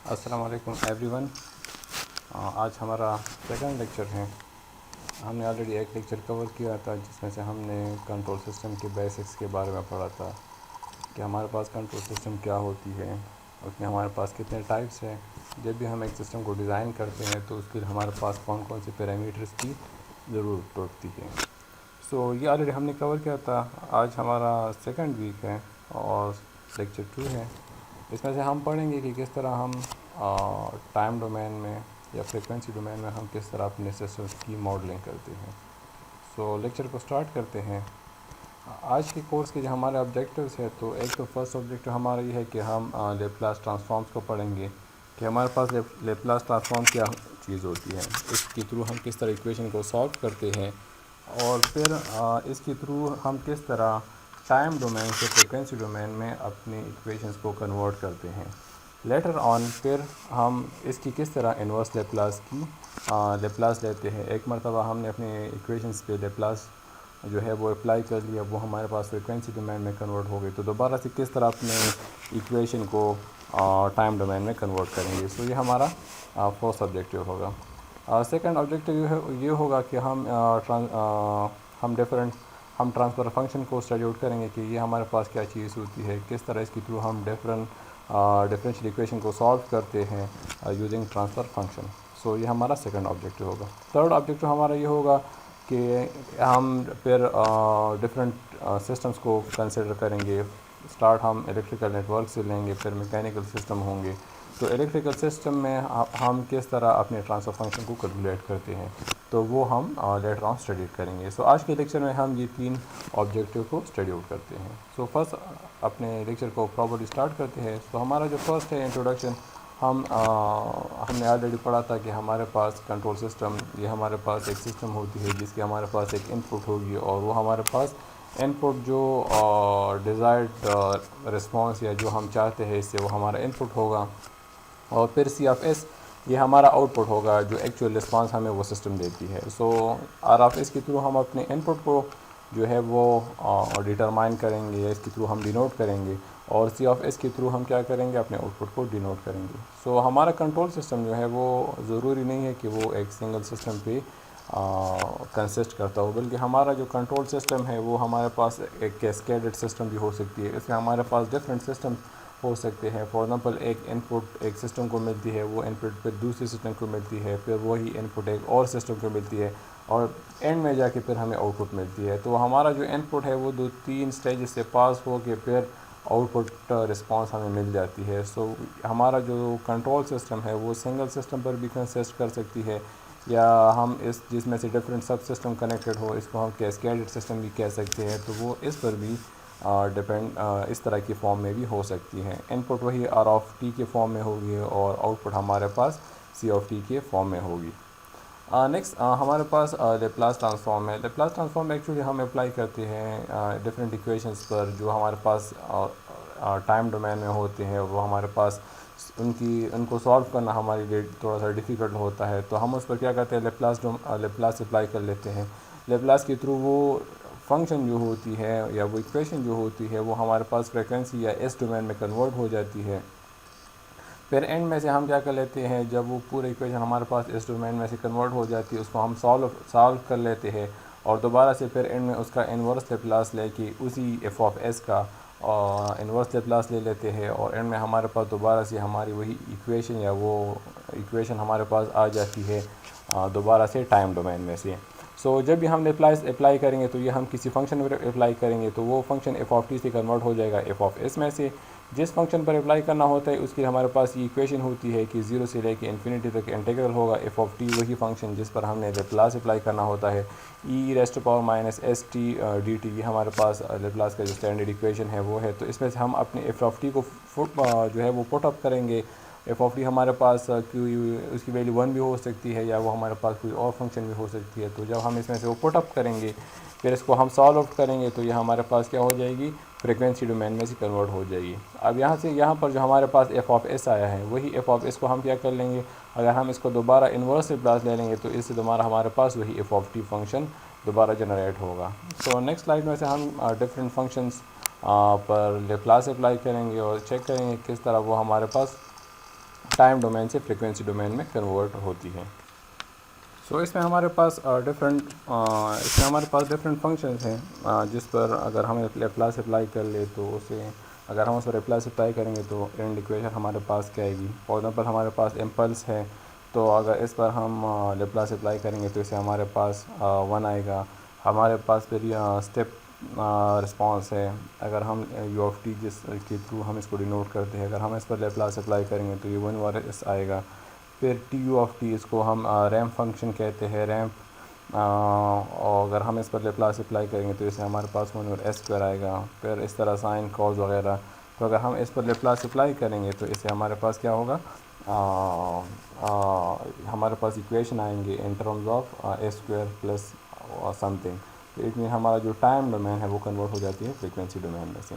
अस्सलाम वालेकुम एवरीवन। आज हमारा सेकंड लेक्चर है। हमने ऑलरेडी एक लेक्चर कवर किया था जिसमें से हमने कंट्रोल सिस्टम के बेसिक्स के बारे में पढ़ा था कि हमारे पास कंट्रोल सिस्टम क्या होती है, उसमें हमारे पास कितने टाइप्स हैं। जब भी हम एक सिस्टम को डिज़ाइन करते हैं तो उसके लिए हमारे पास कौन कौन से पैरामीटर्स की ज़रूरत पड़ती है। ये ऑलरेडी हमने कवर किया था। आज हमारा सेकंड वीक है और लेक्चर 2 है। इसमें से हम पढ़ेंगे कि किस तरह हम टाइम डोमेन में या फ्रीक्वेंसी डोमेन में हम किस तरह अपने सिस्टम्स की मॉडलिंग करते हैं। लेक्चर को स्टार्ट करते हैं। आज के कोर्स के जो हमारे ऑब्जेक्टिव्स है, तो एक तो फर्स्ट ऑब्जेक्टिव हमारा ये है कि हम लेप्लास ट्रांसफॉर्म्स को पढ़ेंगे कि हमारे पास लेप्लास ट्रांसफॉर्म क्या चीज़ होती है, इसके थ्रू हम किस तरह इक्वेशन को सॉल्व करते हैं और फिर इसके थ्रू हम किस तरह टाइम डोमेन से फ्रीक्वेंसी डोमेन में अपनी इक्वेशंस को कन्वर्ट करते हैं। लेटर ऑन फिर हम इसकी किस तरह इन्वर्स लेप्लास की लेप्लास लेते हैं। एक मरतबा हमने अपने इक्वेशंस पे लेप्लास जो है वो अप्लाई कर लिया, वो हमारे पास फ्रीक्वेंसी डोमेन में कन्वर्ट हो गई, तो दोबारा से किस तरह अपने इक्वेशन को टाइम डोमेन में कन्वर्ट करेंगे। ये हमारा फर्स्ट ऑब्जेक्टिव होगा। सेकंड ऑब्जेक्टिव ये होगा कि हम ट्रांसफ़र फंक्शन को स्टडी आउट करेंगे कि ये हमारे पास क्या चीज़ होती है, किस तरह इसके थ्रू हम डिफरेंशियल इक्वेशन को सॉल्व करते हैं यूजिंग ट्रांसफ़र फंक्शन। ये हमारा सेकंड ऑब्जेक्टिव होगा। थर्ड ऑब्जेक्टिव हमारा ये होगा कि हम फिर डिफरेंट सिस्टम्स को कंसिडर करेंगे। स्टार्ट हम इलेक्ट्रिकल नेटवर्क से लेंगे, फिर मैकेनिकल सिस्टम होंगे। तो इलेक्ट्रिकल सिस्टम में हम किस तरह अपने ट्रांसफ़र फंक्शन को कैलकुलेट करते हैं, तो वो हम लेटर ऑन स्टडी करेंगे। आज के लेक्चर में हम ये 3 ऑब्जेक्टिव को स्टडी आउट करते हैं। फर्स्ट अपने लेक्चर को प्रॉपर्ली स्टार्ट करते हैं। हमारा जो फर्स्ट है इंट्रोडक्शन, हमने ऑलरेडी पढ़ा था कि हमारे पास कंट्रोल सिस्टम, ये हमारे पास एक सिस्टम होती है जिसकी हमारे पास एक इनपुट होगी और वो हमारे पास इनपुट जो डिज़ायर्ड रिस्पॉन्स या जो हम चाहते हैं इससे वो हमारा इनपुट होगा और फिर सी ऑफ एस ये हमारा आउटपुट होगा जो एक्चुअल रिस्पांस हमें वो सिस्टम देती है। आर ऑफ एस के थ्रू हम अपने इनपुट को जो है वो डिटरमाइन करेंगे, इसके थ्रू हम डिनोट करेंगे और सी ऑफ एस के थ्रू हम क्या करेंगे, अपने आउटपुट को डिनोट करेंगे। हमारा कंट्रोल सिस्टम जो है वो ज़रूरी नहीं है कि वो एक सिंगल सिस्टम पे कंसिस्ट करता हो, बल्कि हमारा जो कंट्रोल सिस्टम है वो हमारे पास एक कैस्केडेड सिस्टम भी हो सकती है। इसमें हमारे पास डिफरेंट सिस्टम हो सकते हैं। फॉर एग्ज़ाम्पल एक इनपुट एक सिस्टम को मिलती है, वो इनपुट फिर दूसरी सिस्टम को मिलती है, फिर वही इनपुट एक और सिस्टम को मिलती है और एंड में जाके फिर हमें आउटपुट मिलती है। तो हमारा जो इनपुट है वो 2-3 स्टेज से पास हो के फिर आउटपुट रिस्पांस हमें मिल जाती है। हमारा जो कंट्रोल सिस्टम है वो सिंगल सिस्टम पर भी कंसिस्ट कर सकती है या हम इस जिसमें से डिफरेंट सब सिस्टम कनेक्टेड हो, इसको हम कैस्केडेड सिस्टम भी कह सकते हैं। तो वो इस पर भी डिपेंड इस तरह की फॉर्म में भी हो सकती हैं। इनपुट वही आर ऑफ टी के फॉर्म में होगी और आउटपुट हमारे पास सी ऑफ टी के फॉर्म में होगी। नेक्स्ट हमारे पास लेप्लास ट्रांसफॉर्म है। लेप्लास ट्रांसफॉर्म एक्चुअली हम अप्लाई करते हैं डिफरेंट इक्वेशंस पर जो हमारे पास टाइम डोमेन में होते हैं। वो हमारे पास उनको सॉल्व करना हमारे लिए थोड़ा सा डिफ़िकल्ट होता है, तो हम उस पर क्या करते हैं, लेप्लास अप्लाई कर लेते हैं। लेप्लास के थ्रू वो फंक्शन जो होती है या वो इक्वेशन जो होती है वो हमारे पास फ्रीक्वेंसी या एस डोमेन में कन्वर्ट हो जाती है। फिर एंड में से हम क्या कर लेते हैं, जब वो पूरे इक्वेशन हमारे पास एस डोमेन में से कन्वर्ट हो जाती है उसको हम सॉल्व कर लेते हैं और दोबारा से फिर एंड में उसका इन्वर्स लेप्लास लेके उसी एफ ऑफ एस का इन्वर्स लेप्लास ले लेते हैं और एंड में हमारे पास दोबारा से हमारी वही इक्वेशन या वो इक्वेशन हमारे पास आ जाती है दोबारा से टाइम डोमेन में से। जब भी हम लेप्लास अप्लाई करेंगे तो ये हम किसी फंक्शन पर अप्लाई करेंगे तो वो फंक्शन एफ ऑफ टी से कन्वर्ट हो जाएगा एफ ऑफ एस में से। जिस फंक्शन पर अप्लाई करना होता है उसकी हमारे पास ये इक्वेशन होती है कि 0 से लेके इन्फिनिटी तक इंटीग्रल होगा एफ ऑफ टी, वही फंक्शन जिस पर हमने लेप्लास अप्लाई करना होता है। E raised power minus S T D T, ये हमारे पास लेप्लास का जो स्टैंडर्ड इक्वेशन है वो है। तो इसमें से हम अपने एफ ऑफ टी को जो है वो पुट अप करेंगे। एफ ऑफ टी हमारे पास उसकी वैल्यू 1 भी हो सकती है या वो हमारे पास कोई और फंक्शन भी हो सकती है। तो जब हम इसमें से वो पुट अप करेंगे फिर इसको हम सॉल्व आउट करेंगे तो ये हमारे पास क्या हो जाएगी, फ्रीक्वेंसी डोमेन में से कन्वर्ट हो जाएगी। अब यहाँ पर जो हमारे पास एफ ऑफ एस आया है वही एफ ऑफ एस को हम क्या कर लेंगे, अगर हम इसको दोबारा इन्वर्स लेप्लास ले लेंगे तो इससे दोबारा हमारे पास वही एफ ऑफ टी फंक्शन दोबारा जनरेट होगा। नेक्स्ट स्लाइड में से हम डिफरेंट फंक्शंस पर लेप्लास अप्लाई करेंगे और चेक करेंगे किस तरह वो हमारे पास टाइम डोमेन से फ्रीक्वेंसी डोमेन में कन्वर्ट होती है। सो इसमें हमारे पास डिफरेंट फंक्शंस हैं जिस पर अगर हम लैप्लास अप्लाई कर ले तो उसे अगर हम उस पर लैप्लास अप्लाई करेंगे तो एंड इक्वेशन हमारे पास क्या आएगी। फॉर एग्जांपल हमारे पास इम्पल्स है, तो अगर इस पर हम लैप्लास अप्लाई करेंगे तो इसे हमारे पास 1 आएगा। हमारे पास फिर स्टेप रिस्पांस है, अगर हम यू ऑफ टी जिस के थ्रू हम इसको डिनोट करते हैं, अगर हम इस पर लैप्लास अप्लाई करेंगे तो ये 1 ओवर एस आएगा। फिर टी यू ऑफ टी, इसको हम रैम्प फंक्शन कहते हैं, रैम्प। और अगर हम इस पर लैप्लास अप्लाई करेंगे तो इसे हमारे पास 1 ओवर एस स्क्वायर आएगा। फिर इस तरह साइन कॉस वगैरह, तो अगर हम इस पर लैप्लास अप्लाई करेंगे तो इससे हमारे पास क्या होगा, हमारे पास इक्वेशन आएंगे in terms of A square plus something. तो इट मीन हमारा जो टाइम डोमेन है वो कन्वर्ट हो जाती है फ्रीक्वेंसी डोमेन में से।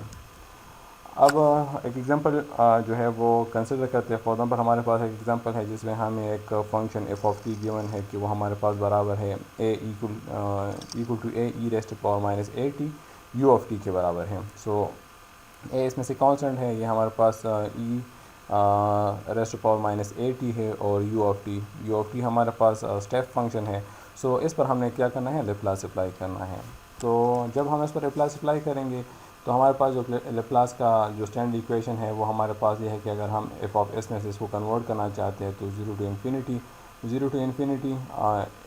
अब एक एग्जांपल जो है वो कंसिडर करते हैं। फॉर एग्जांपल हमारे पास एक एग्जांपल है जिसमें हमें एक function F of T given है कि वो हमारे पास बराबर है A equal to A E raised power minus A T U of T के बराबर है। सो ए इसमें से कांस्टेंट है, ये हमारे पास E raised power minus A T है, और यू ऑफ टी हमारे पास स्टेप फंक्शन है। सो इस पर हमने क्या करना है, लैप्लास अप्लाई करना है। तो जब हम इस पर लैप्लास अप्लाई करेंगे तो हमारे पास जो लैप्लास का जो स्टैंडर्ड इक्वेशन है वो हमारे पास ये है कि अगर हम एफ ऑफ एस में से इसको कन्वर्ट करना चाहते हैं तो 0 to infinity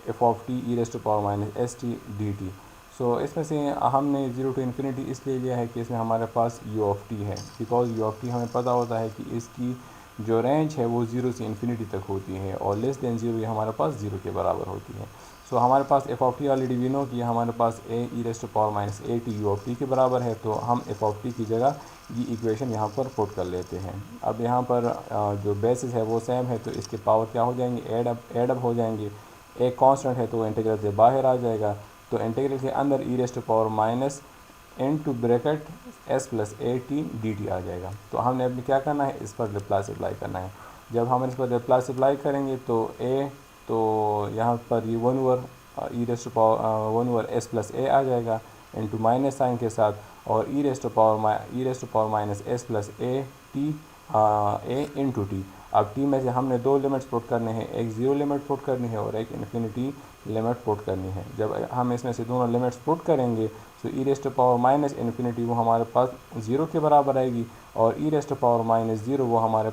F of T E raised power minus S T D T. So इसमें से हमने 0 टू इन्फिनिटी इसलिए लिया है कि इसमें हमारे पास यू ऑफ टी है, बिकॉज यू ऑफ टी हमें पता होता है कि इसकी जो रेंज है वो 0 से इन्फिनिटी तक होती है, और लेस देन 0 ये हमारे पास 0 के बराबर होती है। सो हमारे पास F of T already we know कि हमारे पास A E raised power minus A T U of T के बराबर है, तो हम एफ ऑफ टी की जगह ये इक्वेशन यहाँ पर पुट कर लेते हैं। अब यहाँ पर जो बेसिस है वो सेम है, तो इसके पावर क्या हो जाएंगे, एड अप हो जाएंगे। एक कांस्टेंट है तो इंटीग्रल से बाहर आ जाएगा, तो इंटीग्रल के अंदर E raised power minus into bracket S plus A T D T आ जाएगा। तो हमने अभी क्या करना है, इस पर लैप्लास अप्लाई करना है। जब हम इस पर लैप्लास अप्लाई करेंगे तो यहाँ पर ये 1 over E raised power 1 over S plus A आ जाएगा इंटू माइनस साइन के साथ, और E raised power minus S plus A T A into T. अब टी में से हमने 2 लिमिट्स पुट करने हैं, एक 0 लिमिट पुट करनी है और एक इन्फिनिटी लिमिट पुट करनी है। जब हम इसमें से दोनों लिमिट्स पुट करेंगे तो ई रेस्ट पावर माइनस इन्फिनिटी वो हमारे पास 0 के बराबर आएगी, और ई रेस्ट पावर माइनस 0 वो हमारे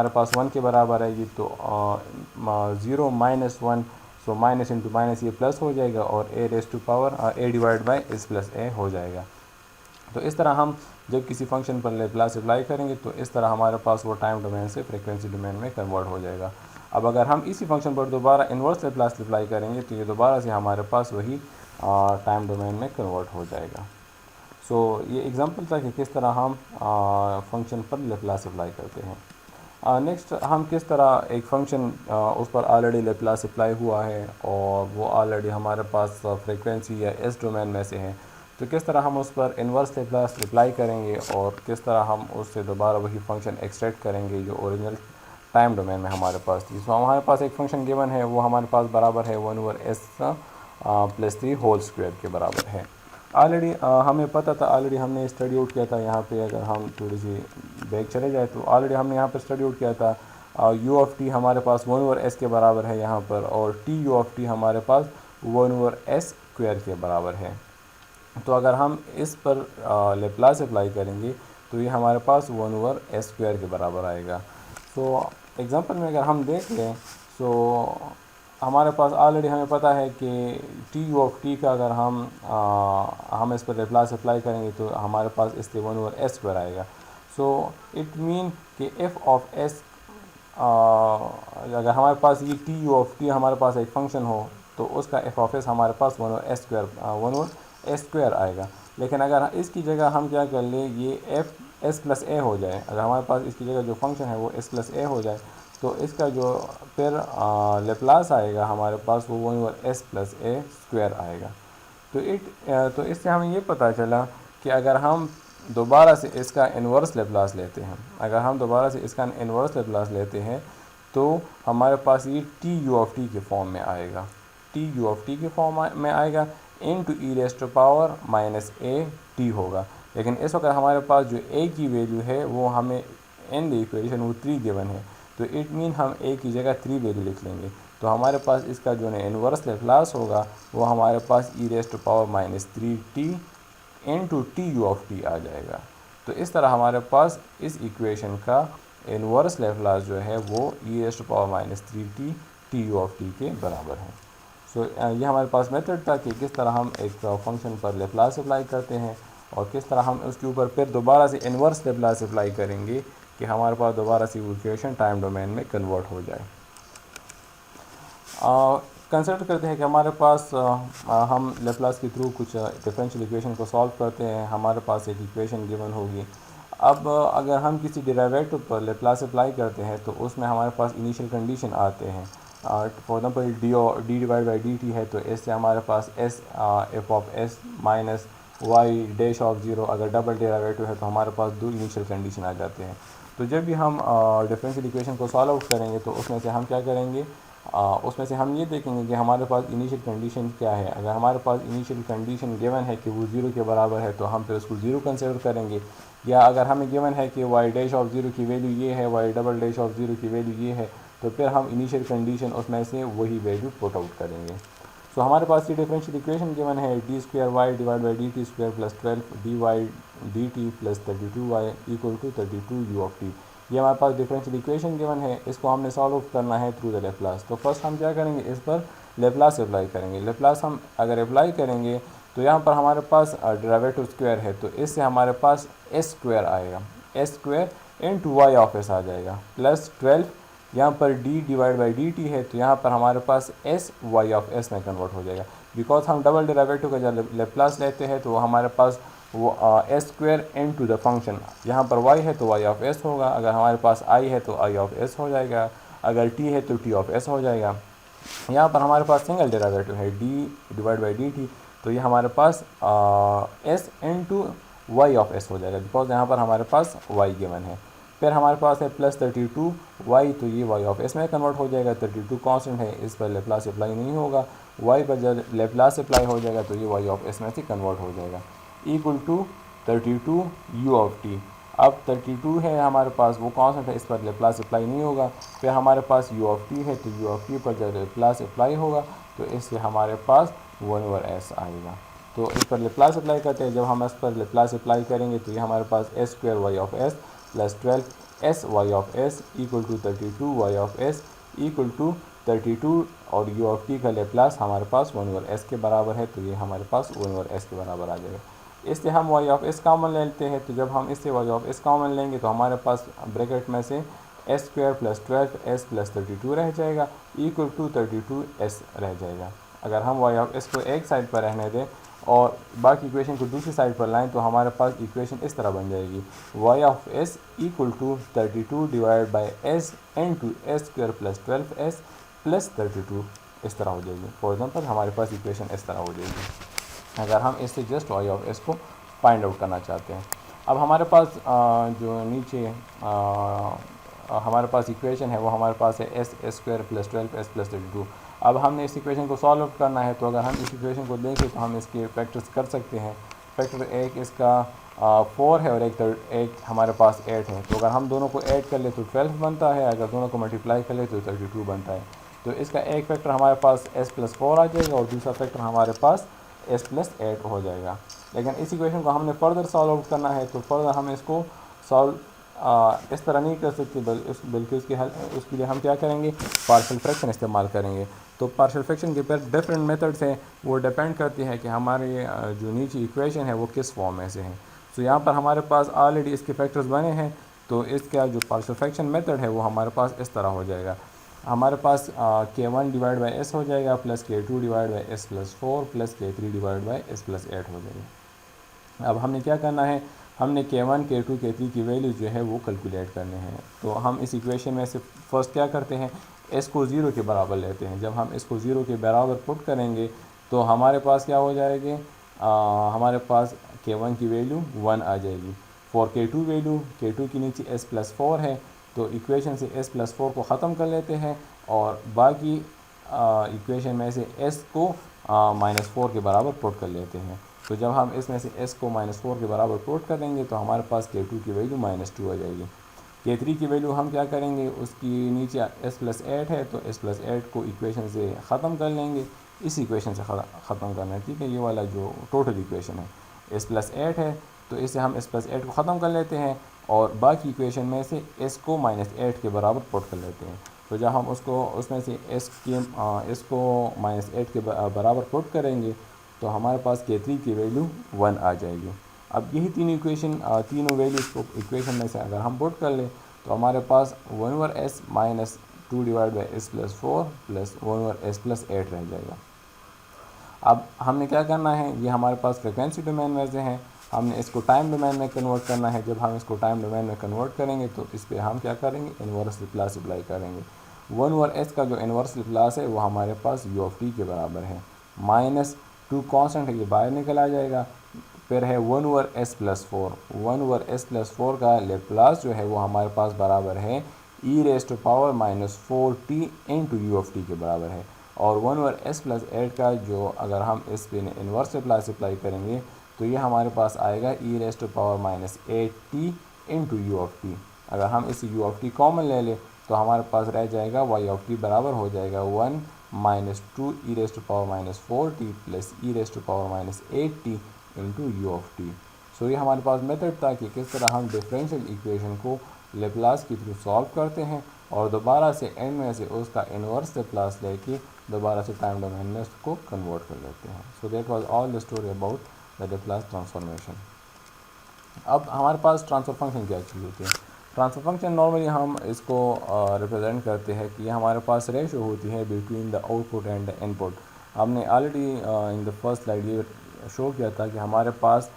पास 1 के बराबर आएगी। तो 0 minus 1, so minus into minus ये प्लस हो जाएगा, और A raised to power A divide by S plus A हो जाएगा। तो इस तरह हम जब किसी फंक्शन पर लैप्लास अप्लाई करेंगे तो इस तरह हमारे पास वो टाइम डोमेन से फ्रीक्वेंसी डोमेन में कन्वर्ट हो जाएगा। अब अगर हम इसी फंक्शन पर दोबारा इन्वर्स लैप्लास अप्लाई करेंगे तो ये दोबारा से हमारे पास वही टाइम डोमेन में कन्वर्ट हो जाएगा। सो ये एग्जांपल था कि किस तरह हम फंक्शन पर लैप्लास अप्लाई करते हैं। नेक्स्ट हम किस तरह एक फ़ंक्शन उस पर ऑलरेडी लैप्लास अप्लाई हुआ है और वो ऑलरेडी हमारे पास फ्रीक्वेंसी या एस डोमेन में से है, तो किस तरह हम उस पर इन्वर्स लैप्लास अप्लाई करेंगे और किस तरह हम उससे दोबारा वही फंक्शन एक्सट्रैक्ट करेंगे जो ओरिजिनल टाइम डोमेन में हमारे पास थी। सो हमारे पास एक फ़ंक्शन गिवन है, वो हमारे पास बराबर है 1 over S plus 3 whole square के बराबर है। ऑलरेडी हमें पता था, ऑलरेडी हमने स्टडी आउट किया था। यहाँ पे अगर हम थोड़ी सी बैक चले जाए तो ऑलरेडी हमने यहाँ पर स्टडी आउट किया था। यू ऑफ टी हमारे पास 1 ओवर एस के बराबर है यहाँ पर, और टी यू ऑफ टी हमारे पास 1 ओवर एस स्क्वायर के बराबर है। तो अगर हम इस पर लैप्लास अप्लाई करेंगे तो ये हमारे पास 1 ओवर एस स्क्वायर के बराबर आएगा। तो एग्जांपल में अगर हम देख लें तो हमारे पास ऑलरेडी हमें पता है कि टी यू ऑफ टी का अगर हम इस पर लैप्लास अप्लाई करेंगे तो हमारे पास इसलिए 1 ओवर एस स्क्वायर आएगा। सो इट मीन कि एफ ऑफ एस, अगर हमारे पास ये टी यू ऑफ टी हमारे पास एक फंक्शन हो तो उसका एफ ऑफ एस हमारे पास 1 ओवर एस स्क्वायर आएगा। लेकिन अगर इसकी जगह हम क्या कर लें, ये एफ एस प्लस ए हो जाए, अगर हमारे पास इसकी जगह जो फंक्शन है वो एस प्लस ए हो जाए तो इसका जो फिर लैप्लास आएगा हमारे पास वो 1 ओवर एस प्लस ए स्क्वायर आएगा। तो इससे हमें ये पता चला कि अगर हम दोबारा से इसका इन्वर्स लैप्लास लेते हैं, तो हमारे पास ये टी यू ऑफ टी के फॉर्म में आएगा, into E raised power minus A T होगा। लेकिन इस वक्त हमारे पास जो ए की वैल्यू है वो हमें इन द इक्वेशन वो 3 गिवन है, तो इट मीन हम ए की जगह 3 वैल्यू लिख लेंगे। तो हमारे पास इसका जो है इन्वर्स लेप्लास होगा वो हमारे पास e⁻³ into T U of T आ जाएगा। तो इस तरह हमारे पास इस इक्वेशन का इन्वर्स लेप्लास जो है वो e⁻³ T U of T के बराबर है। सो ये हमारे पास मेथड था कि किस तरह हम एक फंक्शन पर लेप्लास अप्लाई करते हैं और किस तरह हम उसके ऊपर फिर दोबारा से इन्वर्स लेप्लास अप्लाई करेंगे कि हमारे पास दोबारा से वो इक्वेशन टाइम डोमेन में कन्वर्ट हो जाए। कंसिडर करते हैं कि हमारे पास हम लेप्लास के थ्रू कुछ डिफरेंशियल इक्वेशन को सॉल्व करते हैं, हमारे पास एक इक्वेशन गिवन होगी। अब अगर हम किसी डेरिवेटिव पर लेप्लास अप्लाई करते हैं तो उसमें हमारे पास इनिशियल कंडीशन आते हैं। For example D divide by D T है तो इससे हमारे पास S F of S minus Y dash of zero, अगर डबल डेरिवेटिव है तो हमारे पास 2 इनिशियल कंडीशन आ जाते हैं। तो जब भी हम डिफरेंशियल इक्वेशन को सॉल्व आउट करेंगे तो उसमें से हम क्या करेंगे, उसमें से हम ये देखेंगे कि हमारे पास इनिशियल कंडीशन क्या है। अगर हमारे पास इनिशियल कंडीशन गिवन है कि वो 0 के बराबर है तो हम फिर उसको 0 कंसिडर करेंगे, या अगर हमें गिवन है कि वाई डैश ऑफ ज़ीरो की वैल्यू ये है, Y double dash of zero की वैल्यू ये है, तो फिर हम इनिशियल कंडीशन उसमें से वही वैल्यू पुट आउट करेंगे। सो हमारे पास ये डिफरेंशियल इक्वेशन गिवन है d² divide by dt² plus 12 dy dt प्लस 32y equal to 32 u of T. ये हमारे पास डिफरेंशियल इक्वेशन गिवन है, इसको हमने सॉल्व करना है थ्रू द लेप्लास। तो फर्स्ट हम क्या करेंगे, इस पर लेप्लास अप्लाई करेंगे। लेप्लास हम अगर अप्लाई करेंगे तो यहाँ पर हमारे पास डेरिवेटिव स्क्वायर है तो इससे हमारे पास s² आएगा, s² into Y of S आ जाएगा प्लस 12, यहाँ पर d divide by D T है तो यहाँ पर हमारे पास s y ऑफ s में कन्वर्ट हो जाएगा। बिकॉज हम डबल डेरिवेटिव का जब लेप्लास लेते हैं तो हमारे पास वो s² इनटू द फंक्शन, यहाँ पर y है तो y ऑफ s होगा, अगर हमारे पास i है तो i ऑफ s हो जाएगा, अगर t है तो t ऑफ s हो जाएगा। यहाँ पर हमारे पास सिंगल डेरिवेटिव है d divide by D T, तो ये हमारे पास s into Y of s हो जाएगा, बिकॉज यहाँ पर हमारे पास y गिवन है। फिर हमारे पास है प्लस 32y, तो ये y ऑफ s में कन्वर्ट हो जाएगा। 32 कांस्टेंट है, इस पर लेप्लास अप्लाई नहीं होगा, y पर जब लेप्लास अप्लाई हो जाएगा तो ये y ऑफ s में से कन्वर्ट हो जाएगा equal to 32 u of t। अब 32 है हमारे पास, वो कांस्टेंट है, इस पर लेप्लास अप्लाई नहीं होगा। फिर हमारे पास u ऑफ t है तो u ऑफ t पर जब लेप्लास अप्लाई होगा तो इससे हमारे पास 1/s आएगा। तो इस पर लेप्लास अप्लाई करते हैं, जब हम इस पर लेप्लास अप्लाई करेंगे तो ये हमारे पास s² y of s plus 12 s y of s equal to 32 y of s equal to 32 और u ऑफ t का लेप्लास हमारे पास 1/s के बराबर है, तो ये हमारे पास 1/s के बराबर आ जाएगा। इससे हम y ऑफ s कॉमन लेते हैं, तो जब हम इससे y ऑफ s कॉमन लेंगे तो हमारे पास ब्रैकेट में से s² प्लस 12s प्लस 32 रह जाएगा इक्वल टू 32s रह जाएगा। अगर हम y ऑफ s को एक साइड पर रहने दें और बाकी इक्वेशन को दूसरी साइड पर लाएं तो हमारे पास इक्वेशन इस तरह बन जाएगी, y of s equal to 32 divide by s into s² plus 12s plus 32 इस तरह हो जाएगी। फॉर एग्जांपल हमारे पास इक्वेशन इस तरह हो जाएगी अगर हम इससे जस्ट y ऑफ s को फाइंड आउट करना चाहते हैं। अब हमारे पास जो नीचे हमारे पास इक्वेशन है वो हमारे पास है s² प्लस 12s प्लस 32। अब हमने इस इक्वेशन को सॉल्व आउट करना है, तो अगर हम इस इक्वेशन को देखें तो हम इसके फैक्टर्स कर सकते हैं। फैक्टर एक इसका 4 है और एक हमारे पास 8 है, तो अगर हम दोनों को ऐड कर ले तो 12 बनता है, अगर दोनों को मल्टीप्लाई कर ले तो 32 बनता है। तो इसका एक फैक्टर हमारे पास s प्लस 4 आ जाएगा और दूसरा फैक्टर हमारे पास s प्लस 8 हो जाएगा। लेकिन इस इक्वेशन को हमने फर्दर सॉल्व आउट करना है, तो फर्दर हम इसको सॉल्व इस तरह नहीं कर सकते, बल्कि उसके लिए हम क्या करेंगे, पार्शियल फ्रैक्शन इस्तेमाल करेंगे। तो पार्शियल फ्रैक्शन के पर डिफरेंट मेथड्स हैं, वो डिपेंड करती है कि हमारे जो नीचे इक्वेशन है वो किस फॉर्म में से है। तो यहाँ पर हमारे पास ऑलरेडी इसके फैक्टर्स बने हैं, तो इसका जो पार्शियल फ्रैक्शन मेथड है वो हमारे पास इस तरह हो जाएगा। हमारे पास k1 डिवाइड बाई s हो जाएगा plus k2 divide by s plus 4 plus k3 divide by s plus 8 हो जाएगा। अब हमने क्या करना है, हमने k1 k2 k3 की वैल्यू जो है वो कैलकुलेट करने हैं। तो हम इस इक्वेशन में से फर्स्ट क्या करते हैं, s को 0 के बराबर लेते हैं। जब हम इसको 0 के बराबर पुट करेंगे तो हमारे पास क्या हो जाएगी, हमारे पास k1 की वैल्यू 1 आ जाएगी। फॉर k2 वैल्यू, k2 की नीचे s प्लस 4 है, तो इक्वेशन से s प्लस 4 को ख़त्म कर लेते हैं और बाकी इक्वेशन में से s को -4 के बराबर पुट कर लेते हैं। तो जब हम इसमें से s को -4 के बराबर पुट करेंगे तो हमारे पास k2 की वैल्यू -2 आ जाएगी। K3 की वैल्यू हम क्या करेंगे, उसकी नीचे s+8 है तो s+8 को इक्वेशन से ख़त्म कर लेंगे, इस इक्वेशन से ख़त्म करना है, ठीक है। ये वाला जो टोटल इक्वेशन है s+8 है तो इससे हम s+8 को ख़त्म कर लेते हैं और बाकी इक्वेशन में से s को -8 के बराबर पुट कर लेते हैं। तो जब हम उसको उसमें से s को -8 के बराबर पुट करेंगे तो हमारे पास K3 की वैल्यू 1 आ जाएगी। अब यही तीनों वैल्यूज़ को इक्वेशन में से अगर हम पुट कर लें तो हमारे पास 1/s minus 2/s+4 plus 1/s+8 रह जाएगा। अब हमने क्या करना है, ये हमारे पास फ्रिक्वेंसी डोमेन में से हैं, हमने इसको टाइम डोमेन में कन्वर्ट करना है। जब हम इसको टाइम डोमेन में कन्वर्ट करेंगे तो इस पर हम क्या करेंगे, इन्वर्स लैप्लास अप्लाई करेंगे। 1/s का जो इन्वर्स लैप्लास है वो हमारे पास u(t) के बराबर है, -2 कांस्टेंट है, ये बाहर निकल आ जाएगा। फिर है 1/s+4, 1/s+4 का लैप्लास जो है वो हमारे पास बराबर है e⁻⁻4t इंटू u(t) के बराबर है। और 1/s+8 का जो अगर हम इस पे इन्वर्स लैप्लास अप्लाई करेंगे तो ये हमारे पास आएगा e⁻⁻8t इंटू u(t). अगर हम इस u(t) कॉमन ले लें तो हमारे पास रह जाएगा y(t) बराबर हो जाएगा 1 - 2 e⁻⁻4t plus e⁻⁻8t into u(t). सो ये हमारे पास मेथड था कि किस तरह हम डिफरेंशियल इक्वेशन को लैप्लास के थ्रू सॉल्व करते हैं और दोबारा से एंड में से उसका इन्वर्स लैप्लास लेके दोबारा से टाइम डोमेन में उसको कन्वर्ट कर लेते हैं। So that was all the story about the Laplace transformation. अब हमारे पास ट्रांसफ़र फंक्शन क्या चीज़ होती है। ट्रांसफ़र फंक्शन नॉर्मली हम इसको रिप्रेजेंट करते हैं कि हमारे पास रेशो होती है between the output and the input. हमने already in the first slide ये शो किया था कि हमारे पास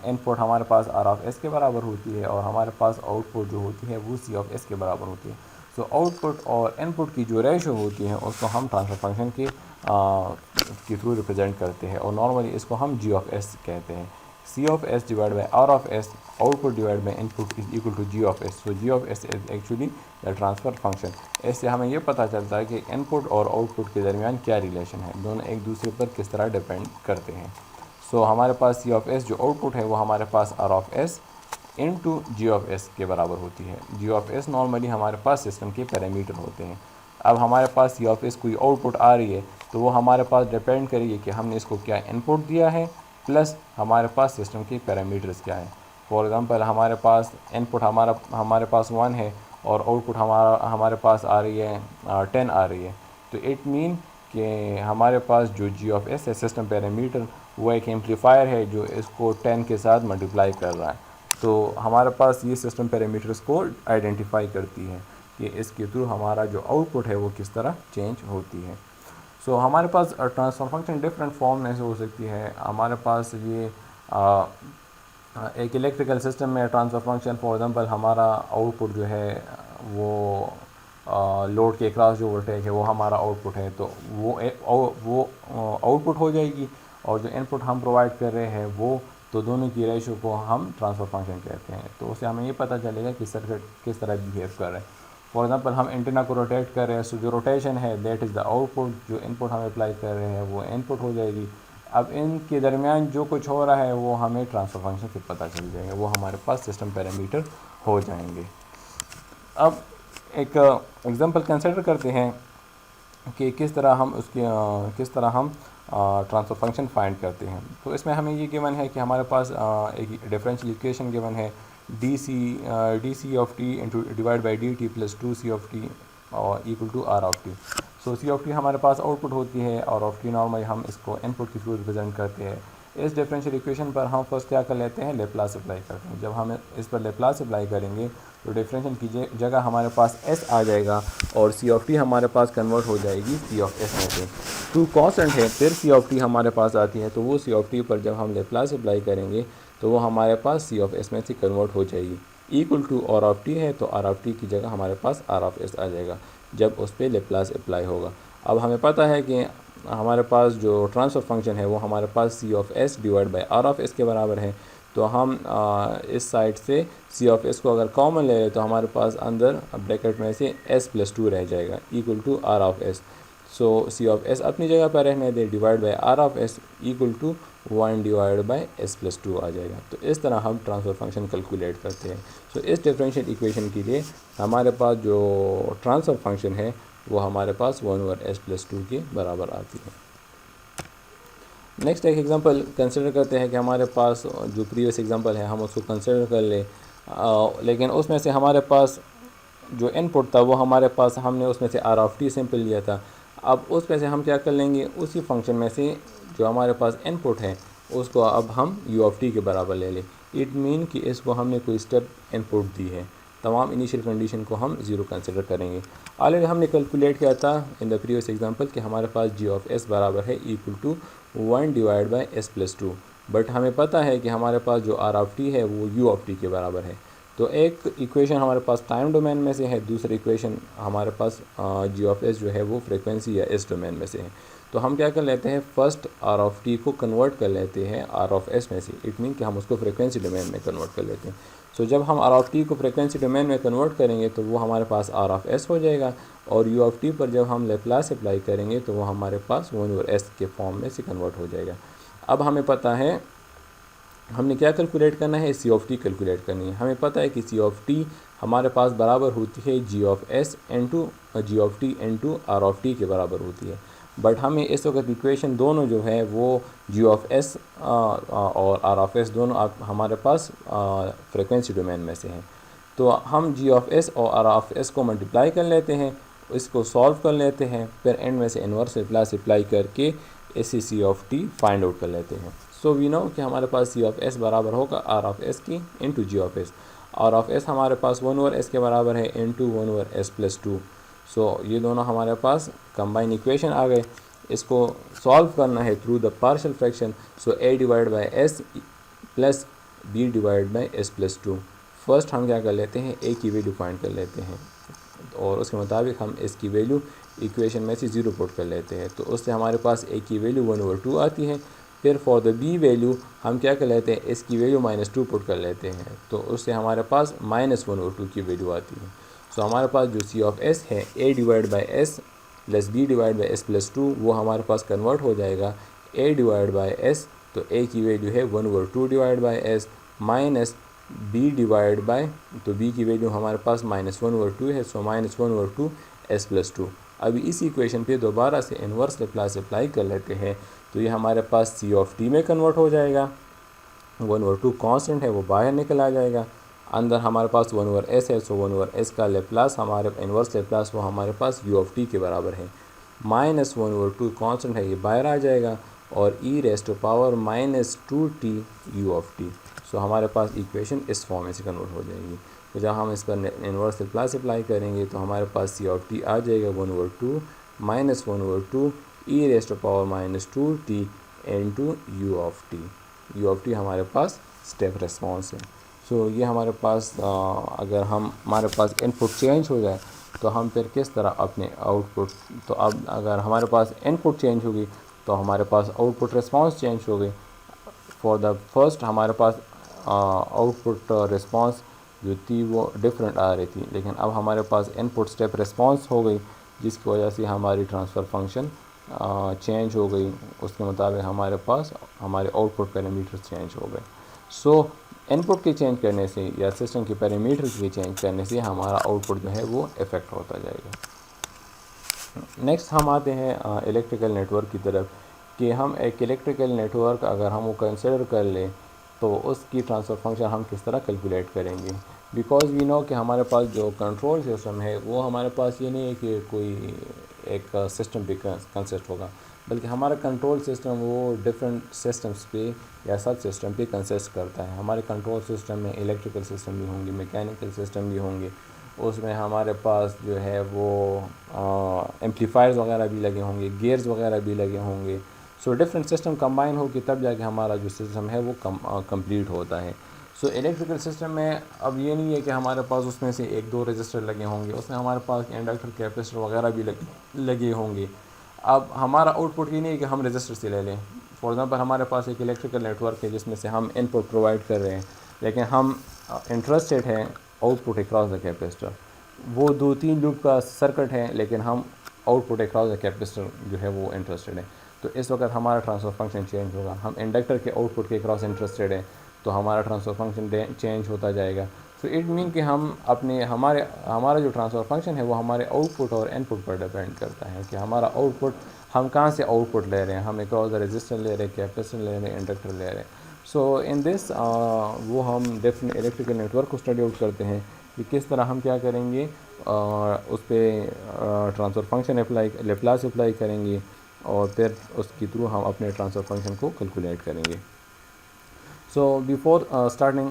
इनपुट हमारे पास r(s) के बराबर होती है और हमारे पास आउटपुट जो होती है वो c(s) के बराबर होती है। सो आउटपुट और इनपुट की जो रेशो होती है उसको हम ट्रांसफ़र फंक्शन के थ्रू रिप्रेजेंट करते हैं और नॉर्मली इसको हम g(s) कहते हैं। c(s) divided by r(s), output divided by input is equal to g(s). So g(s) is actually the transfer function। इससे हमें ये पता चलता है कि इनपुट और आउटपुट के दरमियान क्या रिलेशन है, दोनों एक दूसरे पर किस तरह डिपेंड करते हैं। सो हमारे पास c(s) जो आउटपुट है वो हमारे पास r(s) इंटू g(s) के बराबर होती है। g(s) नॉर्मली हमारे पास सिस्टम के पैरामीटर होते हैं। अब हमारे पास c(s) कोई आउटपुट आ रही है तो वो हमारे पास डिपेंड करेगी कि हमने इसको क्या इनपुट दिया है प्लस हमारे पास सिस्टम के पैरामीटर्स क्या है। फॉर एग्ज़ाम्पल हमारे पास इनपुट हमारे पास 1 है और आउटपुट हमारे पास आ रही है 10 आ रही है, तो इट मीन कि हमारे पास जो g(s) है सिस्टम पैरामीटर वो एक एम्पलीफायर है जो इसको 10 के साथ मल्टीप्लाई कर रहा है। तो हमारे पास ये सिस्टम पैरामीटर्स को आइडेंटिफाई करती है कि इसके थ्रू हमारा जो आउटपुट है वो किस तरह चेंज होती है। सो हमारे पास ट्रांसफर फंक्शन डिफरेंट फॉर्म में से हो सकती है। हमारे पास ये एक इलेक्ट्रिकल सिस्टम में ट्रांसफ़र फंक्शन फॉर एग्जांपल हमारा आउटपुट जो है वो लोड के अक्रॉस जो वोल्टेज है वो हमारा आउटपुट है, तो वो आउटपुट हो जाएगी और जो इनपुट हम प्रोवाइड कर रहे हैं वो, तो दोनों की रेशो को हम ट्रांसफ़र फंक्शन कहते हैं। तो उससे हमें ये पता चलेगा कि सर्किट किस तरह बिहेव कर रहे हैं। फॉर एग्जांपल हम एंटीना को रोटेट कर रहे हैं, सो जो रोटेशन है दैट इज़ द आउटपुट, जो इनपुट हम अप्लाई कर रहे हैं वो इनपुट हो जाएगी। अब इनके दरमियान जो कुछ हो रहा है वो हमें ट्रांसफ़र फंक्शन से पता चल जाएगा, वो हमारे पास सिस्टम पैरामीटर हो जाएंगे। अब एक एग्जांपल कंसिडर करते हैं कि किस तरह हम ट्रांसफ़र फंक्शन फाइंड करते हैं। तो इसमें हमें ये गिवन है कि हमारे पास एक डिफरेंशियल इक्वेशन गिवन है dc(t) into divide by dt plus 2c(t) और equal to r(t). So c(t) हमारे पास आउटपुट होती है और (t) नॉर्मली हम इसको इनपुट के थ्रू रिप्रेजेंट करते हैं। इस डिफरेंशियल इक्वेशन पर हम फर्स्ट क्या कर लेते हैं, लैप्लास अप्लाई करते हैं। जब हम इस पर लैप्लास अप्लाई करेंगे तो डिफरेंशियल की जगह हमारे पास s आ जाएगा और c(t) हमारे पास कन्वर्ट हो जाएगी c(s) में से। 2 कांस्टेंट है, फिर c(t) हमारे पास आती है, तो वो c(t) पर जब हम लैप्लास अप्लाई करेंगे तो वो हमारे पास c(s) में से कन्वर्ट हो जाएगी। इक्वल टू r(t) है तो r(t) की जगह हमारे पास r(s) आ जाएगा जब उस पर लैप्लास अप्लाई होगा। अब हमें पता है कि हमारे पास जो ट्रांसफ़र फंक्शन है वो हमारे पास c(s) डिवाइड बाई r(s) के बराबर है। तो हम इस साइड से c(s) को अगर कॉमन ले लें तो हमारे पास अंदर ब्रैकेट में से s+2 रह जाएगा equal to r(s). So c(s) अपनी जगह पर रहने दे, divide by r(s) equal to 1 divide by S plus 2 आ जाएगा। तो इस तरह हम ट्रांसफ़र फंक्शन कैलकुलेट करते हैं। सो इस डिफरेंशियल इक्वेशन के लिए हमारे पास जो ट्रांसफ़र फंक्शन है वो हमारे पास 1 ओवर एस प्लस 2 के बराबर आती है। नेक्स्ट एक एग्जांपल कंसिडर करते हैं कि हमारे पास जो प्रीवियस एग्जांपल है हम उसको कंसिडर कर लें, लेकिन उसमें से हमारे पास जो इनपुट था वो हमारे पास हमने उसमें से आर ऑफ टी सिंपल लिया था। अब उसमें से हम क्या कर लेंगे, उसी फंक्शन में से जो हमारे पास इनपुट है उसको अब हम यू ऑफ टी के बराबर ले लें। इट मीन कि इसको हमने कोई स्टेप इनपुट दी है, तमाम इनिशियल कंडीशन को हम ज़ीरो कंसिडर करेंगे। ऑलरेडी हमने कैलकुलेट किया था इन द प्रीवियस एग्जांपल कि हमारे पास जी ऑफ एस बराबर है equal to 1 divide by S plus 2, but हमें पता है कि हमारे पास जो आर ऑफ टी है वो यू ऑफ टी के बराबर है। तो एक इक्वेशन हमारे पास टाइम डोमेन में से है, दूसरी इक्वेशन हमारे पास जी ऑफ एस जो है वो फ्रीक्वेंसी या एस डोमेन में से है। तो हम क्या कर लेते हैं, फर्स्ट आर ऑफ टी को कन्वर्ट कर लेते हैं आर ऑफ एस में से। इट मीन कि हम उसको फ्रीक्वेंसी डोमेन में कन्वर्ट कर लेते हैं। सो जब हम आर ऑफ टी को फ्रीक्वेंसी डोमेन में कन्वर्ट करेंगे तो वो हमारे पास आर ऑफ एस हो जाएगा, और यू ऑफ टी पर जब हम लेप्लास अप्लाई करेंगे तो वो हमारे पास 1 ओवर एस के फॉर्म में से कन्वर्ट हो जाएगा। अब हमें पता है हमने क्या कैलकुलेट करना है, सी ऑफ टी कैलकुलेट करनी है। हमें पता है कि सी ऑफ टी हमारे पास बराबर होती है G of S into G of T into R of T के बराबर होती है। बट हमें इस वक्त इक्वेशन दोनों जो है वो जी ऑफ एस और आर ऑफ एस दोनों हमारे पास फ्रिक्वेंसी डोमेन में से हैं। तो हम जी ऑफ एस और आर ऑफ एस को मल्टीप्लाई कर लेते हैं, इसको सॉल्व कर लेते हैं, फिर एंड में से इन्वर्स लेप्लास अप्लाई करके इसी सी ऑफ टी फाइंड आउट कर लेते हैं। सो वी नो कि हमारे पास सी ऑफ एस बराबर होगा आर ऑफ एस की into G of S. R of S हमारे पास 1 ओवर एस के बराबर है into 1 over S plus 2। So ये दोनों हमारे पास कंबाइन इक्वेशन आ गए। इसको सॉल्व करना है through the partial fraction. So A divide by S plus B divide by S plus 2। First हम क्या कर लेते हैं, ए की वैल्यू फाइंड कर लेते हैं, और उसके मुताबिक हम इसकी वैल्यू इक्वेशन में से ज़ीरो पुट कर लेते हैं। तो उससे हमारे पास ए की वैल्यू 1 ओवर 2 आती है। फिर फॉर द बी वैल्यू हम क्या कर लेते हैं, इसकी वैल्यू -2 पुट कर लेते हैं, तो उससे हमारे पास -1 ओवर 2 की वैल्यू आती है। सो हमारे पास जो सी ऑफ एस है A divide by S plus B divide by S plus 2, वो हमारे पास कन्वर्ट हो जाएगा ए डिवाइड बाई एस। तो ए की वैल्यू है 1 over 2 divide by s minus b divide by, तो बी की वैल्यू हमारे पास -1 ओवर 2 है। So -1 over 2 s plus 2। अभी इस इक्वेशन पे दोबारा से इन्वर्स लेप्लास अप्लाई कर लेते हैं, तो ये हमारे पास सी ऑफ टी में कन्वर्ट हो जाएगा। 1 ओवर 2 कॉन्स्टेंट है वो बाहर निकल आ जाएगा, अंदर हमारे पास 1 ओवर एस है। सो 1 ओवर एस का लेप्लास हमारे इन्वर्स लेप्लास वो हमारे पास यू ऑफ टी के बराबर है। -1 ओवर 2 कॉन्स्टेंट है ये बाहर आ जाएगा, और E raised to power -2t U of T. So हमारे पास इक्वेशन इस फॉर्म में से कन्वर्ट हो जाएगी। तो जब हम इस पर इन्वर्स लेप्लास अप्लाई करेंगे तो हमारे पास सी ऑफ टी आ जाएगा 1 over 2 -1 over 2 e raised to power -2t into U of T. U of T हमारे पास स्टेप रिस्पॉन्स है। सो ये हमारे पास अगर हमारे पास इनपुट चेंज हो जाए तो हम फिर किस तरह अपने आउटपुट, तो अब अगर हमारे पास इनपुट चेंज होगी तो हमारे पास आउटपुट रिस्पॉन्स चेंज हो गई। फॉर द फर्स्ट हमारे पास आउटपुट रिस्पॉन्स जो थी वो डिफरेंट आ रही थी, लेकिन अब हमारे पास इनपुट स्टेप रिस्पॉन्स हो गई, जिसकी वजह से हमारी ट्रांसफ़र फंक्शन चेंज हो गई। उसके मुताबिक हमारे पास हमारे आउटपुट पैरामीटर्स चेंज हो गए। सो इनपुट के चेंज करने से या सिस्टम के पैरामीटर्स के चेंज करने से हमारा आउटपुट जो है वो इफ़ेक्ट होता जाएगा। नेक्स्ट हम आते हैं इलेक्ट्रिकल नेटवर्क की तरफ, कि हम एक इलेक्ट्रिकल नेटवर्क अगर हम वो कंसिडर कर लें तो उसकी ट्रांसफ़र फंक्शन हम किस तरह कैलकुलेट करेंगे। बिकॉज़ वी नो कि हमारे पास जो कंट्रोल सिस्टम है वो हमारे पास ये नहीं है कि कोई एक सिस्टम पे कंसिस्ट होगा, बल्कि हमारा कंट्रोल सिस्टम वो डिफरेंट सिस्टम्स पे या सब सिस्टम पे कंसिस्ट करता है। हमारे कंट्रोल सिस्टम में इलेक्ट्रिकल सिस्टम भी होंगे, मैकेनिकल सिस्टम भी होंगे, उसमें हमारे पास जो है वो एम्पलीफायर्स वगैरह भी लगे होंगे, गियर्स वगैरह भी लगे होंगे। सो डिफरेंट सिस्टम कंबाइन हो के तब जाके हमारा जो सिस्टम है वो कंप्लीट होता है। सो इलेक्ट्रिकल सिस्टम में अब ये नहीं है कि हमारे पास उसमें से 1-2 रजिस्टर लगे होंगे, उसमें हमारे पास इंडक्टर कैपेसिटर वगैरह भी लगे होंगे। अब हमारा आउटपुट ये नहीं है कि हम रजिस्टर से ले लें। फॉर एग्ज़ाम्पल हमारे पास एक इलेक्ट्रिकल नेटवर्क है जिसमें से हम इनपुट प्रोवाइड कर रहे हैं, लेकिन हम इंटरेस्टेड हैं आउटपुट अक्रॉस द कैपेसिटर। वो 2-3 लूप का सर्किट है, लेकिन हम आउटपुट अक्रॉस द कैपेसिटर जो है वो इंटरेस्टेड है। तो इस वक्त हमारा ट्रांसफ़र फंक्शन चेंज होगा। हम इंडक्टर के आउटपुट के क्रॉस इंटरेस्टेड हैं तो हमारा ट्रांसफ़र फंक्शन चेंज होता जाएगा। सो इट मीन कि हम अपने हमारा जो ट्रांसफ़र फंक्शन है वो हमारे आउटपुट और इनपुट पर डिपेंड करता है कि हमारा आउटपुट हम कहाँ से आउटपुट ले रहे हैं, हम एक और रेजिस्टर ले रहे हैं, कैपेसिटर ले रहे हैं, इंडक्टर ले रहे हैं। सो इन दिस वो हम डिफरेंट इलेक्ट्रिकल नेटवर्क को स्टडी आउट करते हैं कि किस तरह हम क्या करेंगे, उस पर ट्रांसफ़र फंक्शन लेप्लास अप्लाई करेंगे और फिर उसके थ्रू हम अपने ट्रांसफ़र फंक्शन को कैलकुलेट करेंगे। So before starting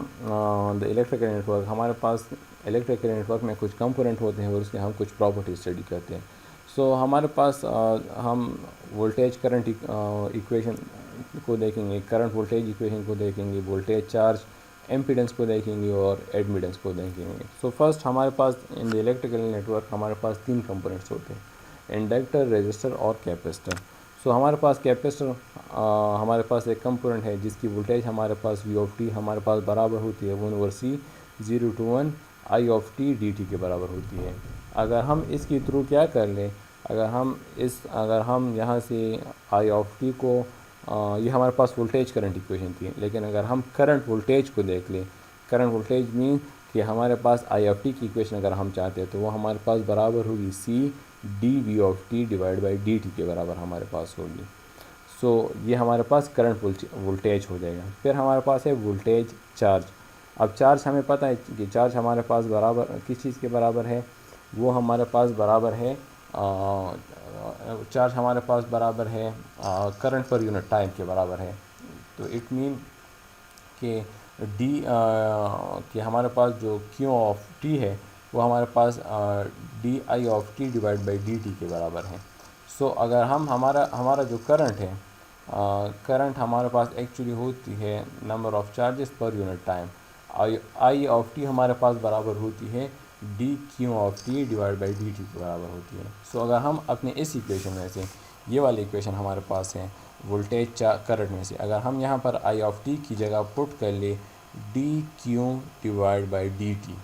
the electrical network, हमारे पास इलेक्ट्रिकल नेटवर्क में कुछ कंपोनेंट होते हैं और उसके हम कुछ प्रॉपर्टी स्टडी करते हैं। सो हमारे पास हम वोल्टेज करंट इक्वेशन को देखेंगे, करंट वोल्टेज इक्वेशन को देखेंगे, वोल्टेज चार्ज एम्पीडेंस को देखेंगे और एडमिटेंस को देखेंगे। सो फर्स्ट हमारे पास इन द इलेक्ट्रिकल नेटवर्क हमारे पास 3 कंपोनेंट्स होते हैं, इंडक्टर, रेजिस्टर और कैपेसिटर। सो हमारे पास कैपेसिटर हमारे पास एक कंपोनेंट है जिसकी वोल्टेज हमारे पास V ऑफ टी हमारे पास बराबर होती है 1/C 0 to 1 I of T dt के बराबर होती है। अगर हम इसके थ्रू क्या कर लें, अगर हम यहाँ से I ऑफ टी को ये हमारे पास वोल्टेज करंट इक्वेशन थी, लेकिन अगर हम करंट वोल्टेज को देख लें, करंट वोल्टेज मीन कि हमारे पास I ऑफ टी की इक्वेशन अगर हम चाहते हैं तो वो हमारे पास बराबर होगी C dV of T divide by dt के बराबर हमारे पास होगी। सो ये हमारे पास करंट वोल्टेज हो जाएगा। फिर हमारे पास है वोल्टेज चार्ज। अब चार्ज हमें पता है कि चार्ज हमारे पास बराबर किस चीज़ के बराबर है, वो हमारे पास बराबर है चार्ज हमारे पास बराबर है करंट पर यूनिट टाइम के बराबर है। तो इट मीन कि कि हमारे पास जो Q ऑफ टी है वो हमारे पास di of T divide by dt के बराबर है। सो अगर हम हमारा जो करंट है, करंट हमारे पास एक्चुअली होती है number of charges per unit time, I of T हमारे पास बराबर होती है dQ of T divide by dt के बराबर होती है। सो अगर हम अपने इस इक्वेशन में से, ये वाली इक्वेशन हमारे पास है वोल्टेज करंट में से, अगर हम यहाँ पर I ऑफ टी की जगह पुट कर ले dQ divide by dt,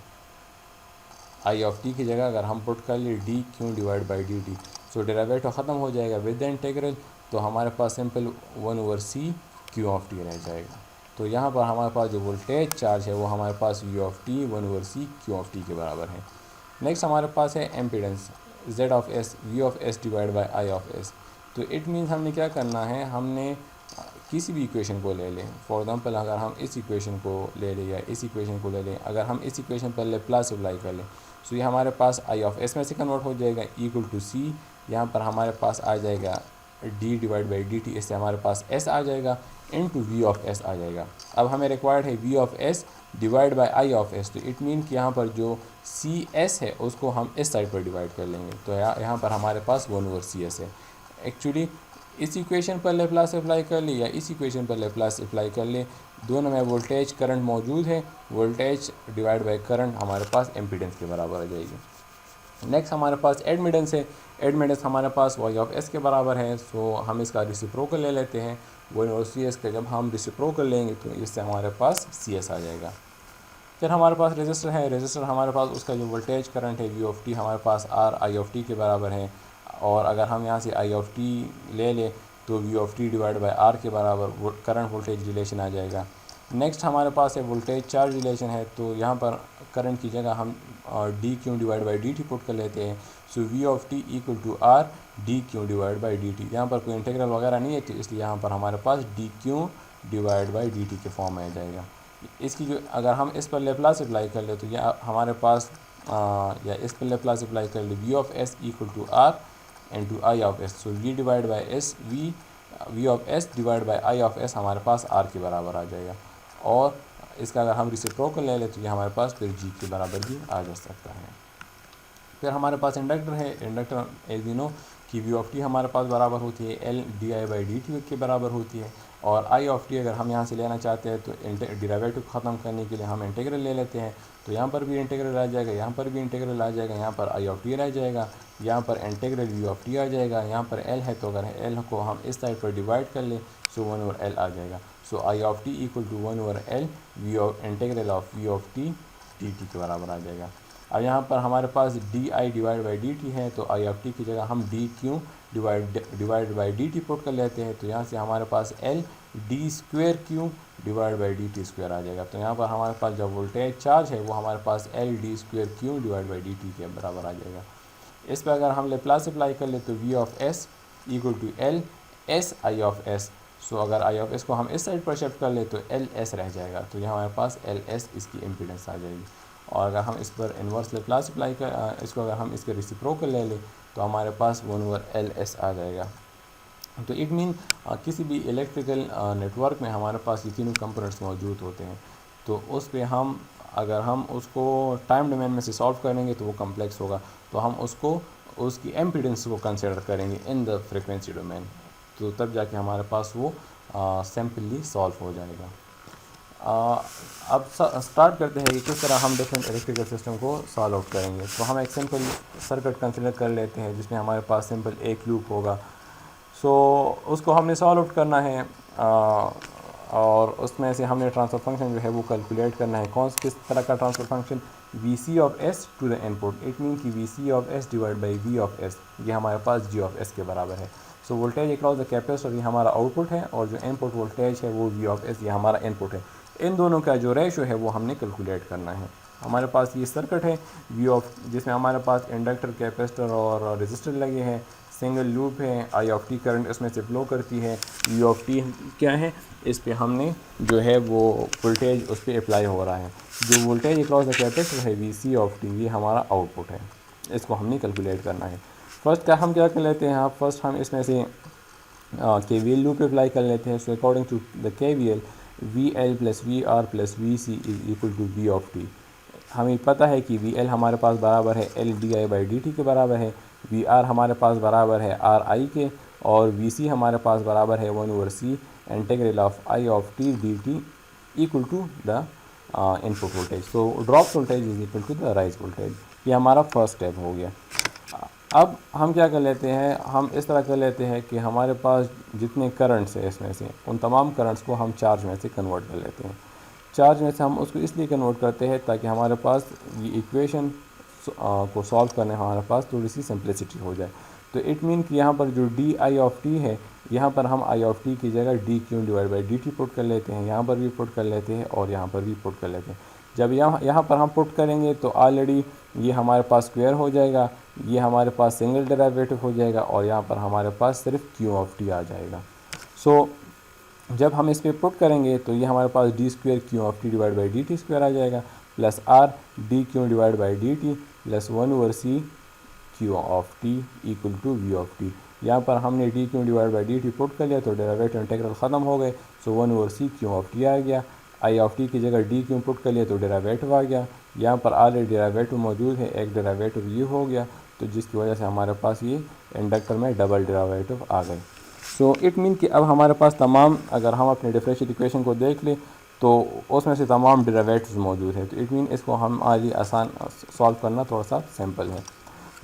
I of T की जगह अगर हम पुट कर ले dQ divide by dt, so derivative ख़त्म हो जाएगा विद द इंटीग्रल, तो हमारे पास simple 1/C Q of T रह जाएगा। तो यहाँ पर हमारे पास जो वोल्टेज चार्ज है वो हमारे पास V of T 1/C Q of T के बराबर है। नेक्स्ट हमारे पास है एम्पीडेंस Z of S V of S divide by I of S। तो इट मीन्स हमने क्या करना है, हमने किसी भी इक्वेशन को ले लें, फॉर एग्जांपल अगर हम इस इक्वेशन को ले लें या इस इक्वेशन को ले लें, अगर हम इस इक्वेशन पर लेप्लास अप्लाई कर लें तो ये हमारे पास I ऑफ S में से कन्वर्ट हो जाएगा इक्वल टू C, यहाँ पर हमारे पास आ जाएगा d डिवाइड बाई dt, इससे हमारे पास S आ जाएगा इनटू V ऑफ S आ जाएगा। अब हमें रिक्वायर्ड है V of S divide by I of S, तो इट मीन कि यहाँ पर जो CS है उसको हम इस साइड पर डिवाइड कर लेंगे, तो यहाँ पर हमारे पास 1/CS है। एक्चुअली इस इक्वेशन पर लेप्लास अप्लाई कर ले या इस इक्वेशन पर लेप्लास अप्लाई कर ले, दोनों में वोल्टेज करंट मौजूद है, वोल्टेज डिवाइड बाई करंट हमारे पास एम्पीडेंस के बराबर आ जाएगी। नेक्स्ट हमारे पास एडमिटेंस है, एडमिटेंस हमारे पास Y ऑफ S के बराबर है। सो हम इसका रेसिप्रोकल ले लेते हैं 1/CS का, जब हम रेसिप्रोकल लेंगे तो इससे हमारे पास CS आ जाएगा। फिर हमारे पास रेजिस्टर है, रेजिस्टर हमारे पास उसका जो वोल्टेज करंट है V ऑफ टी हमारे पास R I ऑफ टी के बराबर है, और अगर हम यहाँ से I ऑफ टी ले लें तो V of T divide by R के बराबर करंट वोल्टेज रिलेशन आ जाएगा। नेक्स्ट हमारे पास है वोल्टेज चार्ज रिलेशन है, तो यहाँ पर करंट की जगह हम dQ divide by dt put कर लेते हैं। So V of T equal to R dQ divide by dt, यहाँ पर कोई इंटीग्रल वगैरह नहीं है तो इसलिए यहाँ पर हमारे पास dQ डिवाइड बाई dt के फॉर्म में आ जाएगा। इसकी जो अगर हम इस पर लेप्लास अप्लाई कर ले तो यह हमारे पास या इस पर लेप्लास अप्लाई कर ले V of S equal to R into I of S, so V divide by S V of S divide by I of S हमारे पास R के बराबर आ जाएगा, और इसका अगर हम रेसिप्रोकल ले लें तो ये हमारे पास फिर G के बराबर भी आ जा सकता है। फिर हमारे पास इंडक्टर है, इंडक्टर एज वी नो कि V ऑफ टी हमारे पास बराबर होती है L di बाई dt के बराबर होती है, और I ऑफ टी अगर हम यहाँ से लेना चाहते हैं तो डेरिवेटिव ख़त्म करने के लिए हम इंटीग्रल ले लेते हैं, तो यहाँ पर भी इंटीग्रल आ जाएगा, यहाँ पर भी इंटीग्रल आ जाएगा, यहाँ पर I ऑफ टी रह जाएगा, यहाँ पर इंटीग्रल V ऑफ टी आ जाएगा, यहाँ पर L है तो अगर L को हम इस साइड पर डिवाइड कर लें सो 1/L आ जाएगा। So I of T equal to 1/L integral of V of T dt के बराबर आ जाएगा। अब यहाँ पर हमारे पास D I divide by D T है, तो आई ऑफ टी की जगह हम D Q divide by D T put कर लेते हैं, तो यहाँ से हमारे पास L D square Q divide by D T square आ जाएगा। तो यहाँ पर हमारे पास जो वोल्टेज चार्ज है वो हमारे पास L D square Q divide by D T के बराबर आ जाएगा। इस पर अगर हम लेप्लास अप्लाई कर ले तो V of S equal to L S I of S. So अगर आई ऑफ एस को हम इस साइड पर शिफ्ट कर ले तो एल एस रह जाएगा, तो यहाँ हमारे पास एल एस इसकी इम्पीडेंस आ जाएगी। और अगर हम इस पर इन्वर्स लेप्लास अप्लाई कर इसको अगर हम इसके रेसिप्रोकल ले लें तो हमारे पास 1/LS आ जाएगा। तो इट मीन किसी भी इलेक्ट्रिकल नेटवर्क में हमारे पास ये तीनों कंपोनेंट्स मौजूद होते हैं, तो उस पे हम अगर हम उसको टाइम डोमेन में से सॉल्व करेंगे तो वो कम्प्लेक्स होगा, तो हम उसको उसकी एम्पीडेंस को कंसिडर करेंगे इन द फ्रिक्वेंसी डोमेन, तो तब जाके हमारे पास वो सिंपली सॉल्व हो जाएगा। अब स्टार्ट करते हैं कि किस तरह हम डिफरेंट इलेक्ट्रिकल सिस्टम को सॉल्व आउट करेंगे। तो हम एक सिंपल सर्किट कंसिडर कर लेते हैं जिसमें हमारे पास सिंपल एक लूप होगा। सो उसको हमने सॉल्व आउट करना है और उसमें से हमने ट्रांसफ़र फंक्शन जो है वो कैलकुलेट करना है। किस तरह का transfer function, V C of S to the input, it mean कि V C of S divide by V of S, ये हमारे पास जी ऑफ एस के बराबर है। So voltage across the capacitor ये हमारा आउटपुट है और जो इनपुट वोल्टेज है वो वी ऑफ एस ये हमारा इनपुट है। इन दोनों का जो रेशो है वो हमने कैलकुलेट करना है। हमारे पास ये सर्किट है वी ऑफ, जिसमें हमारे पास इंडक्टर, कैपेसिटर और रेजिस्टर लगे हैं, सिंगल लूप है, आई ऑफ टी करंट इसमें से फ्लो करती है, वी ऑफ टी क्या है, इस पे हमने जो है वो वोल्टेज उस पर अप्लाई हो रहा है। जो वोल्टेज अक्रॉस द कैपेसिटर है वी सी ऑफ टी ये हमारा आउटपुट है, इसको हमने कैलकुलेट करना है। फर्स्ट हम क्या कर लेते हैं, फर्स्ट हम इसमें से के वी एल लूप अप्लाई कर लेते हैं। So according to the K V L, V L plus V R plus V C is equal to V of T. हमें पता है कि वी एल हमारे पास बराबर है L D I by D T के बराबर है, वी आर हमारे पास बराबर है आर आई के, और वी सी हमारे पास बराबर है 1/c integral of I of T D T equal to the input voltage. So drop voltage is equal to the rise voltage. ये हमारा फर्स्ट स्टेप हो गया। अब हम क्या कर लेते हैं, हम इस तरह कर लेते हैं कि हमारे पास जितने करंट्स है इसमें से उन तमाम करंट्स को हम चार्ज में से कन्वर्ट कर लेते हैं। चार्ज में से हम उसको इसलिए कन्वर्ट करते हैं ताकि हमारे पास ये इक्वेशन को सॉल्व करने हमारे पास थोड़ी सी सिंप्लिसिटी हो जाए। तो इट मीन कि यहाँ पर जो डी आई ऑफ टी है, यहाँ पर हम आई ऑफ टी की जगह D Q divide by D T put कर लेते हैं, यहाँ पर भी पुट कर लेते हैं और यहाँ पर भी पुट कर लेते हैं। जब यहाँ पर हम पुट करेंगे तो ऑलरेडी ये हमारे पास स्क्वायर हो जाएगा, ये हमारे पास सिंगल डेरिवेटिव हो जाएगा और यहाँ पर हमारे पास सिर्फ क्यू ऑफ टी आ जाएगा। सो जब हम इस पर पुट करेंगे तो ये हमारे पास D square Q of T divide by D T square आ जाएगा, plus R D Q divide by D T plus 1/c Q of T equal to V of T. यहाँ पर हमने D Q divide by D T put कर लिया तो derivative integral ख़त्म हो गए। So 1/c Q of T आ गया, आई ऑफ टी की जगह डी क्यू पुट कर लिया तो डेरिवेटिव आ गया। यहाँ पर ऑलरेडी डेरिवेटिव मौजूद है, एक डेरिवेटिव ये हो गया, तो जिसकी वजह से हमारे पास ये इंडक्टर में डबल डेरिवेटिव आ गए। सो इट मीन कि अब हमारे पास तमाम, अगर हम अपने डिफरेंशियल इक्वेशन को देख लें तो उसमें से तमाम डेरिवेटिव्स मौजूद है। तो इट मीन इसको हमारी आसान सॉल्व करना थोड़ा सा सिंपल है।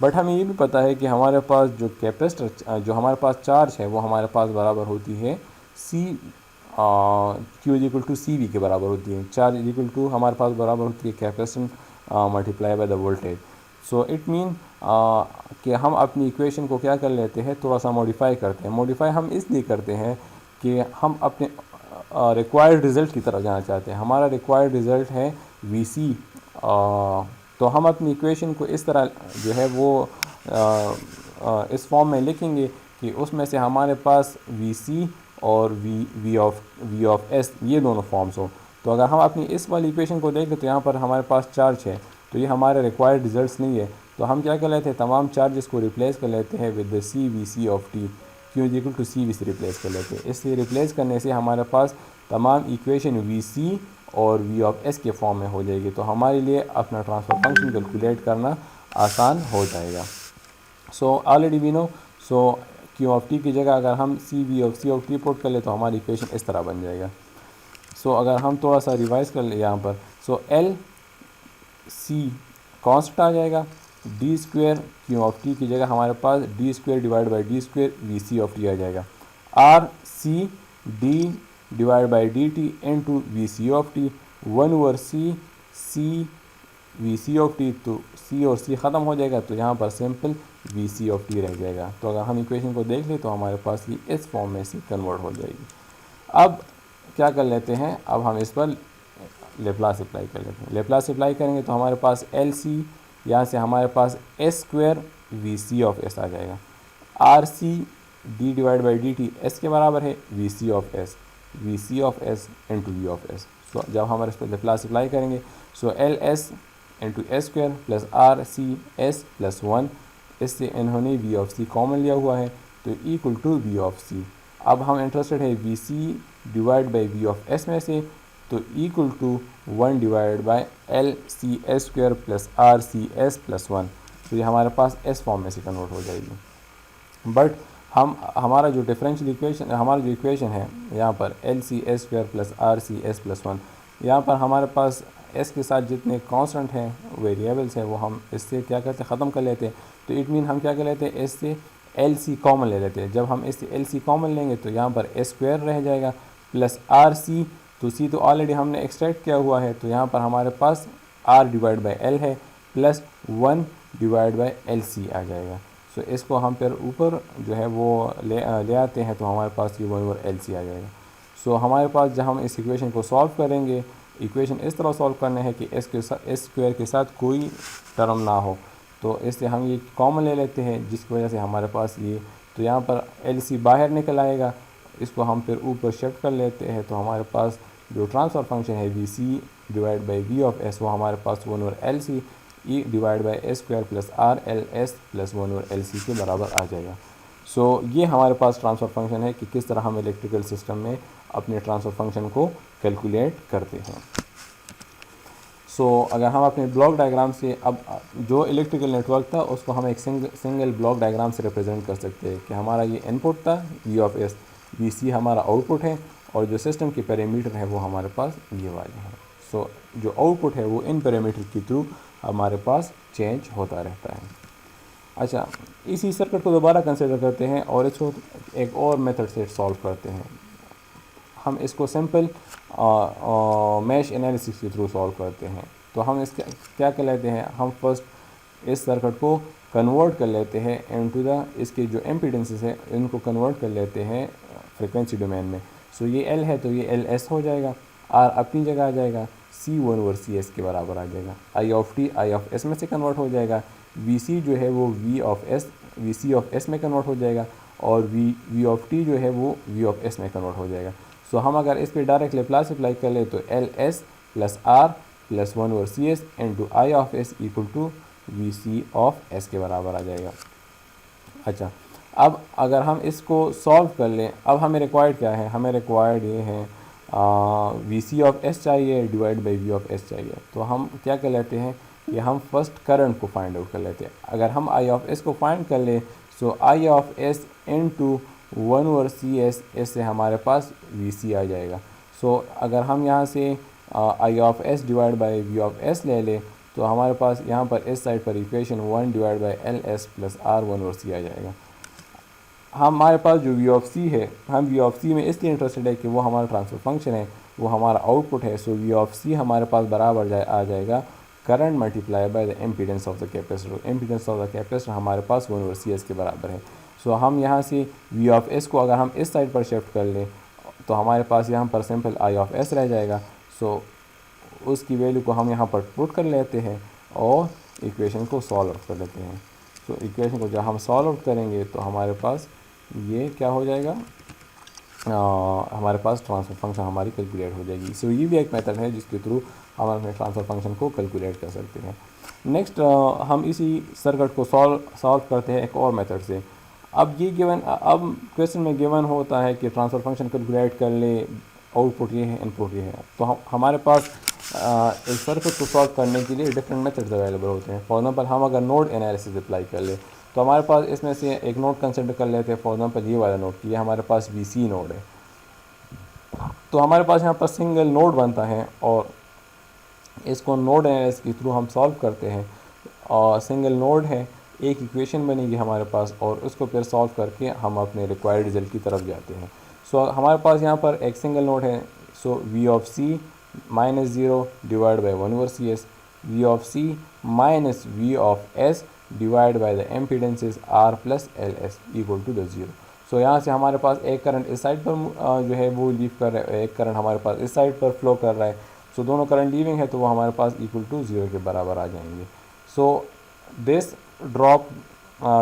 बट हमें ये भी पता है कि हमारे पास जो कैपेसिटर, जो हमारे पास चार्ज है वो हमारे पास बराबर होती है C Q is equal to C V के बराबर होती है। चार्ज इज इक्वल टू हमारे पास बराबर होती है capacitance multiply by the voltage. So it mean कि हम अपनी इक्वेशन को क्या कर लेते हैं, थोड़ा सा मॉडिफाई करते हैं। मॉडिफाई हम इसलिए करते हैं कि हम अपने रिक्वायर्ड रिज़ल्ट की तरफ जाना चाहते हैं। हमारा रिक्वायर्ड रिज़ल्ट है वी सी, तो हम अपनी इक्वेशन को इस तरह जो है वो इस फॉर्म में लिखेंगे कि उसमें से हमारे पास वी सी और वी ऑफ एस ये दोनों फॉर्म्स हो। तो अगर हम अपनी इस वाली इक्वेशन को देखें तो यहाँ पर हमारे पास चार्ज है, तो ये हमारे रिक्वायर्ड रिजल्ट्स नहीं है। तो हम क्या कर लेते हैं, तमाम चार्जेस को रिप्लेस कर लेते हैं with the C V C of T, Q is equal to C V से रिप्लेस कर लेते हैं। इससे रिप्लेस करने से हमारे पास तमाम इक्वेशन वी सी और वी ऑफ एस के फॉर्म में हो जाएगी। तो हमारे लिए अपना ट्रांसफ़र फंक्शन कैलकुलेट करना आसान हो जाएगा। So already we know, so Q of T की जगह अगर हम C V of T put कर ले तो हमारी इक्वेशन इस तरह बन जाएगा। सो अगर हम थोड़ा सा रिवाइज कर ले यहाँ पर, सो एल सी कॉन्स्टेंट आ जाएगा, D square Q of T की जगह हमारे पास D square divide by D square V C of T आ जाएगा, R C D divide by D T into V C of T 1/c C V C of T, तो C और सी ख़त्म हो जाएगा, तो यहाँ पर simple V C of T रह जाएगा। तो अगर हम इक्वेशन को देख लें तो हमारे पास ये इस फॉर्म में से कन्वर्ट हो जाएगी। अब क्या कर लेते हैं, अब हम इस पर लेप्लास अप्लाई कर लेते हैं। लेप्लास अप्लाई करेंगे तो हमारे पास एल सी, यहाँ से हमारे पास S square V C of S आ जाएगा। R C D divide by D T S के बराबर है V C of S into V of S. So जब हम इस पर लेप्लास अप्लाई करेंगे, so L S into S square plus R C S plus 1, इससे इन्होंने वी ऑफ सी कॉमन लिया हुआ है, तो equal to V of C. अब हम इंटरेस्टेड है V C divide by V of S में से, तो equal to 1 divide by L C S square plus R C S plus 1। तो ये हमारे पास एस फॉर्म में से कन्वर्ट हो जाएगी। बट हमारा जो डिफरेंशियल इक्वेशन, हमारा जो इक्वेशन है यहाँ पर L C S square plus R C S plus 1, यहाँ पर हमारे पास एस के साथ जितने कांस्टेंट हैं, वेरिएबल्स हैं, वो हम इससे क्या करते हैं, ख़त्म कर लेते हैं। तो इट मीन हम क्या कर लेते हैं, एस से एल सी कॉमन ले लेते हैं। जब हम इससे एल सी कॉमन लेंगे तो यहाँ पर एस स्क्वायर रह जाएगा प्लस आर सी, तो सी तो ऑलरेडी हमने एक्सट्रैक्ट किया हुआ है, तो यहाँ पर हमारे पास आर डिवाइड बाई एल है plus 1 divide by L C आ जाएगा। सो इसको हम फिर ऊपर जो है वो ले आते हैं, तो हमारे पास ये 1 ओवर एल सी आ जाएगा। सो हमारे पास जब हम इस इक्वेशन को सॉल्व करेंगे, इक्वेशन इस तरह सॉल्व करना है कि एस स्क्वायर के साथ कोई टर्म ना हो, तो इससे हम ये कॉमन ले लेते हैं, जिसकी वजह से हमारे पास ये, तो यहाँ पर एल सी बाहर निकल आएगा, इसको हम फिर ऊपर शिफ्ट कर लेते हैं, तो हमारे पास जो ट्रांसफ़र फंक्शन है V C divide by V of S, वो हमारे पास 1 over L C E divide by S square plus R L S plus 1 over L C के बराबर आ जाएगा। सो ये हमारे पास ट्रांसफ़र फंक्शन है कि किस तरह हम इलेक्ट्रिकल सिस्टम में अपने ट्रांसफ़र फंक्शन को कैलकुलेट करते हैं। सो अगर हम अपने ब्लॉक डायग्राम से, अब जो इलेक्ट्रिकल नेटवर्क था उसको हम एक सिंगल ब्लॉक डायग्राम से रिप्रेजेंट कर सकते हैं कि हमारा ये इनपुट था वी ऑफ एस, वी सी हमारा आउटपुट है, और जो सिस्टम के पैरामीटर है वो हमारे पास ये वाले हैं। सो जो आउटपुट है वो इन पैरामीटर के थ्रू हमारे पास चेंज होता रहता है। अच्छा, इसी सर्किट को दोबारा कंसिडर करते हैं और इसको एक और मेथड से सॉल्व करते हैं। हम इसको सिंपल मैश एनालिसिस के थ्रू सॉल्व करते हैं। तो हम इसका क्या कर लेते हैं, हम फर्स्ट इस सर्किट को कन्वर्ट कर लेते हैं इनटू द, इसके जो इम्पीडेंसेस है इनको कन्वर्ट कर लेते हैं फ्रिक्वेंसी डोमेन में। सो ये एल है तो ये एल एस हो जाएगा, आर अपनी जगह आ जाएगा, सी 1 ओवर सी एस के बराबर आ जाएगा, I of T I of S में से कन्वर्ट हो जाएगा, वी सी जो है वो वी सी ऑफ एस में कन्वर्ट हो जाएगा, और वी ऑफ टी जो है वो वी ऑफ एस में कन्वर्ट हो जाएगा। सो हम अगर इस पर डायरेक्ट लेप्लास अप्लाई कर ले तो L S plus R plus 1 over C S into I of S equal to V C of S के बराबर आ जाएगा। अच्छा, अब अगर हम इसको सॉल्व कर लें, अब हमें रिक्वायर्ड क्या है, हमें रिक्वायर्ड ये है वी सी ऑफ एस चाहिए divide by V of S चाहिए। तो हम क्या कर लेते हैं कि हम फर्स्ट करंट को फाइंड आउट कर लेते हैं। अगर हम आई ऑफ एस को फाइंड कर लें, सो I of S into 1 over C S, इससे हमारे पास वी सी आ जाएगा। सो अगर हम यहाँ से I of S divide by V of S ले लें, तो हमारे पास यहाँ पर इस साइड पर equation 1 divide by L S plus R 1 over C आ जाएगा। हमारे पास जो वी ऑफ सी है, हम वी ऑफ सी में इसलिए इंटरेस्टेड है कि वो हमारा ट्रांसफर फंक्शन है, वो हमारा आउटपुट है। सो वी ऑफ सी हमारे पास बराबर आ जाएगा current multiply by the impedance of the capacitor. Impedance of the capacitor हमारे पास 1 ओवर सी एस के बराबर है। सो हम यहाँ से वी ऑफ एस को अगर हम इस साइड पर शिफ्ट कर लें तो हमारे पास यहाँ पर सिंपल आई ऑफ एस रह जाएगा। सो उसकी वैल्यू को हम यहाँ पर पुट कर लेते हैं और इक्वेशन को सॉल्व आउट कर लेते हैं। सो इक्वेशन को जब हम सॉल्व आउट करेंगे तो हमारे पास ये क्या हो जाएगा, हमारे पास ट्रांसफर फंक्शन हमारी कैलकुलेट हो जाएगी। सो ये भी एक मेथड है जिसके थ्रू हम अपने ट्रांसफर फंक्शन को कैलकुलेट कर सकते हैं। नेक्स्ट हम इसी सर्किट को सॉल्व करते हैं एक और मेथड से। अब ये गिवन, अब क्वेश्चन में गिवन होता है कि ट्रांसफर फंक्शन कैलकुलेट कर ले, आउटपुट ये है इनपुट ये है। तो हमारे पास एक सर्किट को सॉल्व करने के लिए डिफरेंट मेथड्स अवेलेबल होते हैं। फॉर एग्जांपल हम अगर नोड एनालिसिस अप्लाई कर ले तो हमारे पास इसमें से एक नोड कंसिडर कर लेते हैं। फॉर एग्जांपल ये वाला नोड, ये हमारे पास वी सी नोड है। तो हमारे पास यहाँ पर सिंगल नोड बनता है और इसको नोड एनालिसिस के थ्रू हम सॉल्व करते हैं। और सिंगल नोड है, एक इक्वेशन बनेगी हमारे पास और उसको फिर सॉल्व करके हम अपने रिक्वायर्ड रिजल्ट की तरफ जाते हैं। सो हमारे पास यहाँ पर एक सिंगल नोड है। So V of C -0 divide by 1 over C S. V of C minus V of S divide by the impedances R plus LS equal to the 0। So यहाँ से हमारे पास एक करंट इस साइड पर जो है वो लीव कर रहा है, एक करंट हमारे पास इस साइड पर फ्लो कर रहा है। सो दोनों करंट लीविंग है तो वो हमारे पास इक्वल टू 0 के बराबर आ जाएंगे। So this drop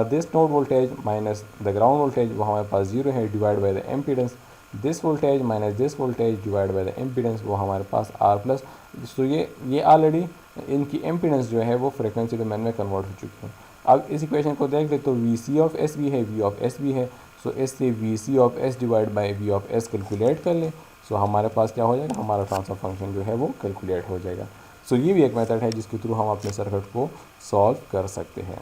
this node voltage minus the ground voltage वो हमारे पास 0 है divide by the impedance. This voltage minus this voltage divide by the impedance वो हमारे पास R प्लस। सो ये ऑलरेडी इनकी एम्पीडेंस जो है वो फ्रिक्वेंसी डोमेन में कन्वर्ट हो चुकी है। अब इस इक्वेशन को देख ले तो VC ऑफ S भी है, V ऑफ S भी है। सो इससे VC of S divide by V of S calculate कर ले। सो हमारे पास क्या हो जाएगा, हमारा ट्रांसफर फंक्शन जो है वो कैलकुलेट हो जाएगा। सो ये भी एक मेथड है जिसके थ्रू हम अपने सर्किट को सॉल्व कर सकते हैं।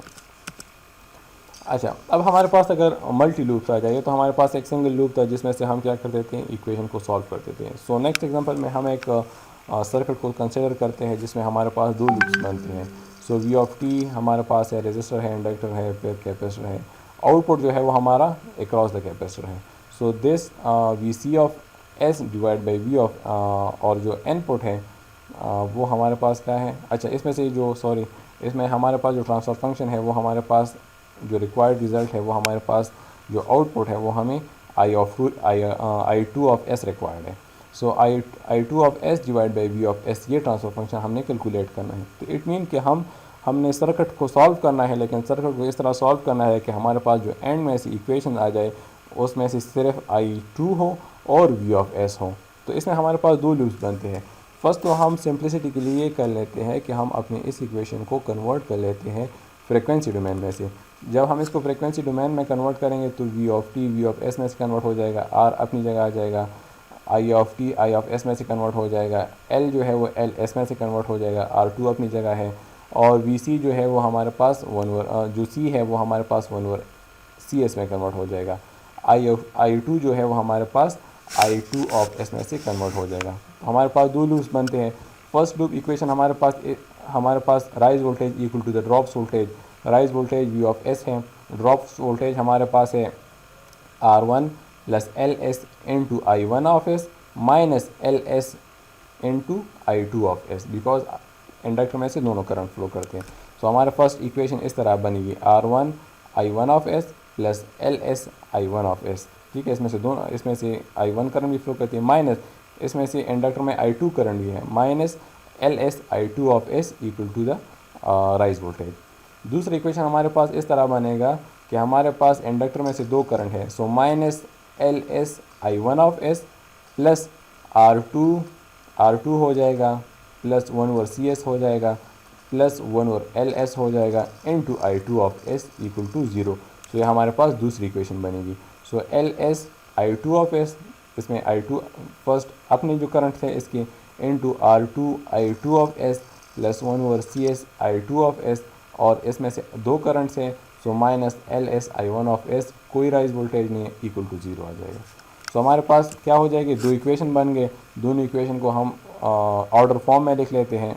अच्छा, अब हमारे पास अगर मल्टी लूप्स आ जाए तो हमारे पास एक सिंगल लूप था जिसमें से हम क्या कर देते हैं, इक्वेशन को सॉल्व कर देते हैं। सो नेक्स्ट एग्जांपल में हम एक सर्किट को कंसिडर करते हैं जिसमें हमारे पास दो लूप्स बनते हैं। सो V ऑफ T हमारे पास है, रेजिस्टर है, इंडक्टर है, फिर कैपेसिटर है। आउटपुट जो है वो हमारा अक्रॉस द कैपेसिटर है। So this VC of S divide by V of और जो इनपुट है वो हमारे पास क्या है। अच्छा, इसमें से जो इसमें हमारे पास जो ट्रांसफर फंक्शन है वो हमारे पास जो रिक्वायर्ड रिज़ल्ट है वो हमारे पास जो आउटपुट है वो हमें I2 ऑफ S रिक्वायर्ड है। सो I2 of S divide by V of S ये ट्रांसफर फंक्शन हमने कैलकुलेट करना है। तो इट मीन कि हमने सर्किट को सॉल्व करना है, लेकिन सर्किट को इस तरह सॉल्व करना है कि हमारे पास जो एंड में से इक्वेशन आ जाए उसमें से सिर्फ I2 हो और V ऑफ S हो। तो इसमें हमारे पास दो लूप्स बनते हैं। फर्स्ट तो हम सिंप्लिसिटी के लिए कर लेते हैं कि हम अपने इस इक्वेशन को कन्वर्ट कर लेते हैं फ्रिक्वेंसी डोमेन में से। जब हम इसको फ्रिक्वेंसी डोमेन में कन्वर्ट करेंगे तो V of T V of S में से कन्वर्ट हो जाएगा, R अपनी जगह आ जाएगा, I of T I of S में से कन्वर्ट हो जाएगा, L जो है वो L S में से कन्वर्ट हो जाएगा, R2 अपनी जगह है, और VC जो है वो हमारे पास जो C है वो हमारे पास 1/CS CS में कन्वर्ट हो जाएगा, I2 जो है वो हमारे पास I2 ऑफ S में से कन्वर्ट हो जाएगा। तो हमारे पास दो लूप्स बनते हैं। फर्स्ट लूप इक्वेशन हमारे पास rise voltage equal to the drops voltage, rise voltage V of S है, ड्रॉप्स वोल्टेज हमारे पास है R1 plus LS into I1 of S minus LS into I2 of S, because inductor में से दोनों current flow करते हैं। सो हमारे फर्स्ट इक्वेशन इस तरह बनेगी R1 I1 of S plus LS I1 of S। ठीक है, इसमें से I1 करंट भी फ्लो करती है, माइनस इसमें से इंडक्टर में I2 करंट भी है, minus LS I2 of S equal to the rise voltage. दूसरा इक्वेशन हमारे पास इस तरह बनेगा कि हमारे पास इंडक्टर में से दो करंट है, so minus LS I1 of S plus R2 हो जाएगा, प्लस 1/CS हो जाएगा, प्लस 1/LS हो जाएगा into I2 of S equal to 0। So ये हमारे पास दूसरी इक्वेशन बनेगी। सो LS I2 ऑफ S, इसमें I2 फर्स्ट अपने जो करंट थे इसके, into R2 I2 of S plus 1/CS I2 of S, और इसमें से दो करंट्स हैं, so minus LS I1 of S, कोई राइज वोल्टेज नहीं है, इक्वल टू 0 आ जाएगा। सो हमारे पास क्या हो जाएगी, दो इक्वेशन बन गए। दोनों इक्वेशन को हम ऑर्डर फॉर्म में लिख लेते हैं।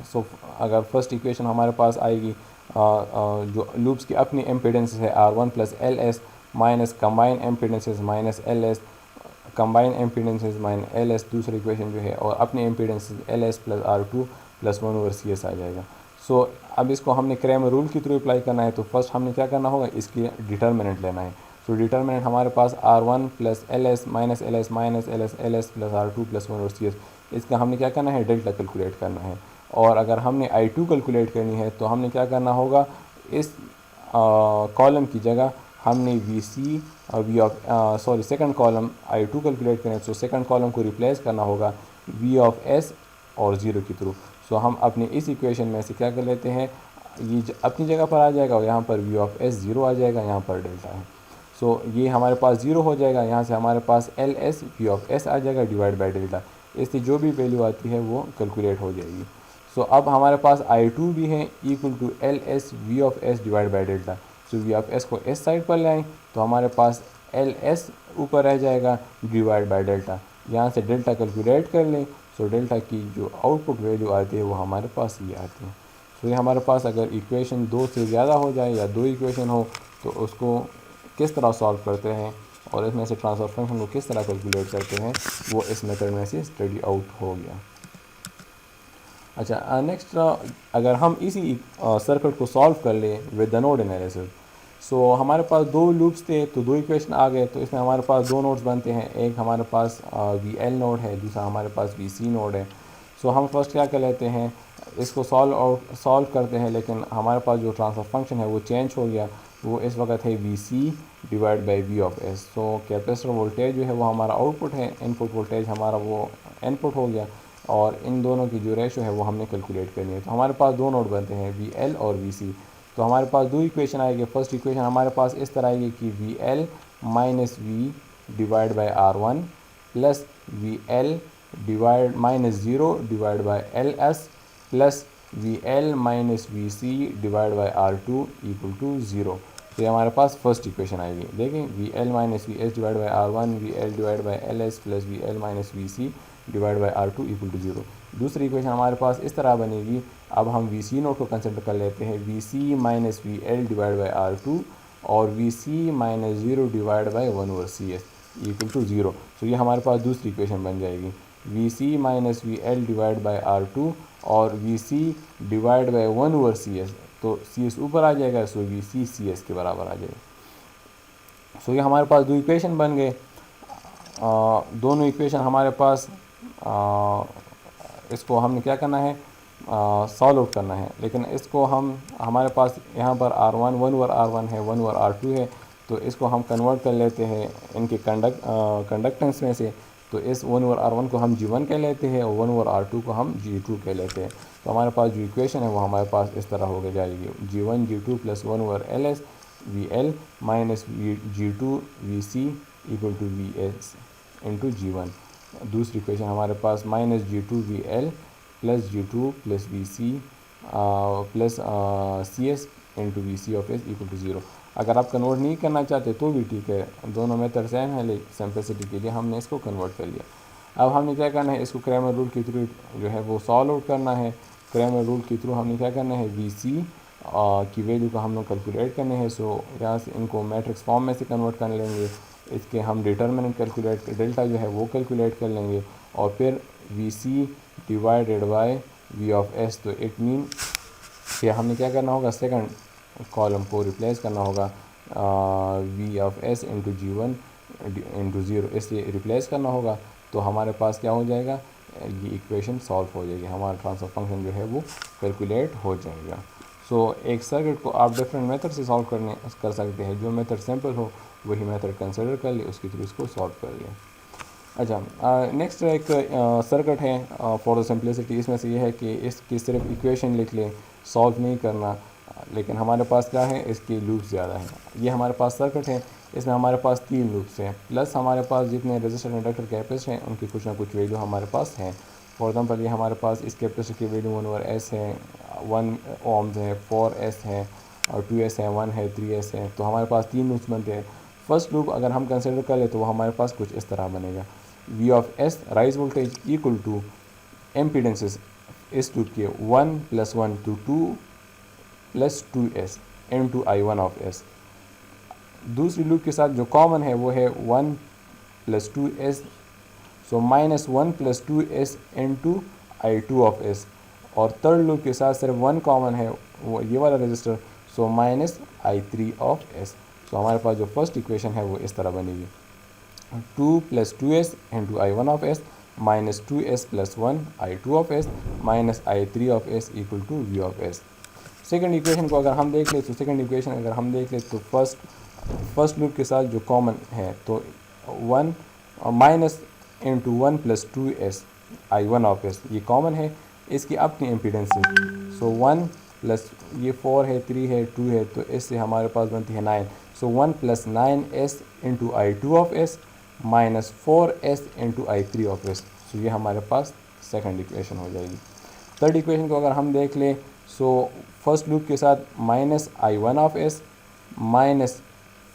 सो अगर फर्स्ट इक्वेशन हमारे पास आएगी जो लूप्स की अपनी एम्पीडेंस है R1 plus LS minus combine impedances minus LS, combine impedances minus LS दूसरी इक्वेशन जो है, और अपनी impedances LS plus R2 plus 1/CS आ जाएगा। सो अब इसको हमने क्रैमर रूल के थ्रू अप्लाई करना है, तो फर्स्ट हमने क्या करना होगा, इसकी डिटर्मिनेंट लेना है। सो डिटर्मिनेंट हमारे पास R1 plus LS minus LS minus LS plus R2 plus 1/CS, इसका हमने क्या करना है, डेल्टा कैलकुलेट करना है। और अगर हमने I2 कैलकुलेट करनी है तो हमने क्या करना होगा, इस कॉलम की जगह हमने VC और सेकंड कॉलम I2 कैलकुलेट करें, तो सेकंड कॉलम को रिप्लेस करना होगा V ऑफ S और 0 के थ्रू। सो हम अपने इस इक्वेशन में से क्या कर लेते हैं, ये अपनी जगह पर आ जाएगा और यहाँ पर V ऑफ S 0 आ जाएगा, यहाँ पर डेल्टा है। सो ये हमारे पास 0 हो जाएगा, यहाँ से हमारे पास LS V ऑफ S आ जाएगा डिवाइड बाई डेल्टा, इससे जो भी वैल्यू आती है वो कैलकुलेट हो जाएगी। सो अब हमारे पास I2 भी है equal to LS V of S divide by delta. So V of S को इस साइड पर ले आएँ तो हमारे पास LS ऊपर रह जाएगा डिवाइड बाई डेल्टा, यहाँ से डेल्टा कैलकुलेट कर लें। सो डेल्टा की जो आउटपुट वैल्यू आती है वो हमारे पास ये आती है। सो ये हमारे पास अगर इक्वेशन 2 से ज़्यादा हो जाए या दो इक्वेशन हो तो उसको किस तरह सॉल्व करते हैं और इसमें से ट्रांसफर फंक्शन को किस तरह कैलकुलेट करते हैं, वो इस मेथड में से स्टडी आउट हो गया। अच्छा, नेक्स्ट अगर हम इसी सर्किट को सॉल्व कर ले with the node analysis, so हमारे पास दो लूप्स थे तो दो इक्वेशन आ गए, तो इसमें हमारे पास दो नोड्स बनते हैं, एक हमारे पास वी एल नोड है, दूसरा हमारे पास वी सी नोड है। सो हम फर्स्ट क्या कर लेते हैं, इसको सॉल्व करते हैं, लेकिन हमारे पास जो ट्रांसफर फंक्शन है वो चेंज हो गया, वो इस वक्त है V C divide by V of S. So capacitor voltage जो है वो हमारा आउटपुट है, इनपुट वोल्टेज हमारा वो इनपुट हो गया, और इन दोनों की जो रेशो है वो हमने कैलकुलेट करनी है। तो हमारे पास दो नोड बनते हैं वी एल और वी सी। तो हमारे पास दो इक्वेशन आएगी। फर्स्ट इक्वेशन हमारे पास इस तरह आएगी कि V L minus V divide by R one plus V L divide minus zero divide by L S plus V L minus V C divide by R two equal to zero. तो ये हमारे पास first equation आएगी। देखें, V L minus V S divide by R one, V L divide by L S plus V L minus V C divide by R two equal to zero. दूसरी equation हमारे पास इस तरह बनेगी। अब हम वी सी नोट को consider कर लेते हैं, V C minus V L divide by R two और V C minus zero divide by one over C S equal to zero. तो ये हमारे पास दूसरी इक्वेशन बन जाएगी, V C minus V L divide by R two और V C divide by one over C S. तो C S ऊपर आ जाएगा, so we C C S के बराबर आ जाएगा। सो ये हमारे पास दो इक्वेशन बन गए। दोनों इक्वेशन हमारे पास इसको हमने क्या करना है, सॉल्व आउट करना है। लेकिन इसको हम हमारे पास यहाँ पर R one one over R one है, वन ओवर आर टू है, तो इसको हम कन्वर्ट कर लेते हैं इनके कंडक्टेंस में से। तो इस वन ओवर आर वन को हम जी वन कह लेते हैं और वन ओवर आर टू को हम जी टू कह लेते हैं। तो हमारे पास जो इक्वेशन है वो हमारे पास इस तरह हो जाएगी, G one G two plus one over L S V L minus V G two V C equal to V S into G one. दूसरी इक्वेशन हमारे पास minus G two V L plus G two plus V C plus C S into V C of S equal to zero. अगर आप convert नहीं करना चाहते तो भी ठीक है, दोनों मेथड सेम है, लेकिन सिंपलिसिटी के लिए हमने इसको कन्वर्ट कर लिया। अब हमने क्या करना है, इसको क्रैमर रूल के थ्रू जो है वो सॉल्व आउट करना है। क्रैमर रूल के थ्रू हमने क्या करना है, वी सी की वैल्यू को हम लोग कैलकुलेट करने हैं। सो यहाँ से इनको मैट्रिक्स फॉर्म में से कन्वर्ट कर लेंगे, इसके हम डिटर्मिनेंट कैलकुलेट डेल्टा जो है वो कैलकुलेट कर लेंगे, और फिर V C divided by V of S. तो इट मीन कि हमने क्या करना होगा, सेकंड कॉलम को रिप्लेस करना होगा V of S into G one into zero, इससे रिप्लेस करना होगा। तो हमारे पास क्या हो जाएगा, ये इक्वेशन सॉल्व हो जाएगी, हमारा ट्रांसफर फंक्शन जो है वो कैलकुलेट हो जाएगा। सो एक सर्किट को आप डिफरेंट मेथड से सॉल्व कर सकते हैं, जो मेथड सिंपल हो वही मेथड कंसिडर कर ले, उसके थ्रू इसको सॉल्व कर ले। अच्छा, नेक्स्ट एक सर्किट है फॉर द सिंपलिसिटी। इसमें से ये है कि इसकी सिर्फ इक्वेशन लिख लें, सॉल्व नहीं करना, लेकिन हमारे पास क्या है, इसकी लूप्स ज़्यादा हैं। ये हमारे पास सर्किट है, इसमें हमारे पास 3 लूप्स हैं, प्लस हमारे पास जितने रेजिस्टर इंडक्टर कैपेसिटर हैं उनकी कुछ ना कुछ वैल्यू हमारे पास है। फॉर एग्जांपल ये हमारे पास इस कैपेसिटर की वैल्यू 1 ओवर एस है, 1 ओम्स है, 4 एस है और 2 एस है, 1 है, 3 एस है। तो हमारे पास 3 लूप्स बनते हैं। फर्स्ट लूप अगर हम कंसिडर कर ले तो वो हमारे पास कुछ इस तरह बनेगा, V of S rise voltage equal to impedances इस लूप के 1 + 1 to 2 + 2s into I1 of S. दूसरी लूप के साथ जो कॉमन है वो है 1 + 2s, so -1 + 2s into I2 of S. और थर्ड लूप के साथ सिर्फ 1 कॉमन है, वो ये वाला register, so -I3 of S. So हमारे पास जो फर्स्ट इक्वेशन है वो इस तरह बनेगी, 2 + 2s into I1 of S minus 2s + 1 I2 of S minus I3 of S equal to V of S. Second equation को अगर हम देख ले तो सेकेंड इक्वेशन अगर हम देख ले तो फर्स्ट लूप के साथ जो कॉमन है तो 1 minus into 1 + 2s I1 of S ये कॉमन है, इसकी अपनी इम्पीडेंस है। सो 1 प्लस ये 4 है, 3 है, 2 है, तो इससे हमारे पास बनती है 9। So 1 + 9s into I2 of S minus 4s into I3 of S. So ये हमारे पास सेकंड इक्वेशन हो जाएगी। थर्ड इक्वेशन को अगर हम देख लें, सो फर्स्ट लूप के साथ -I1 of S minus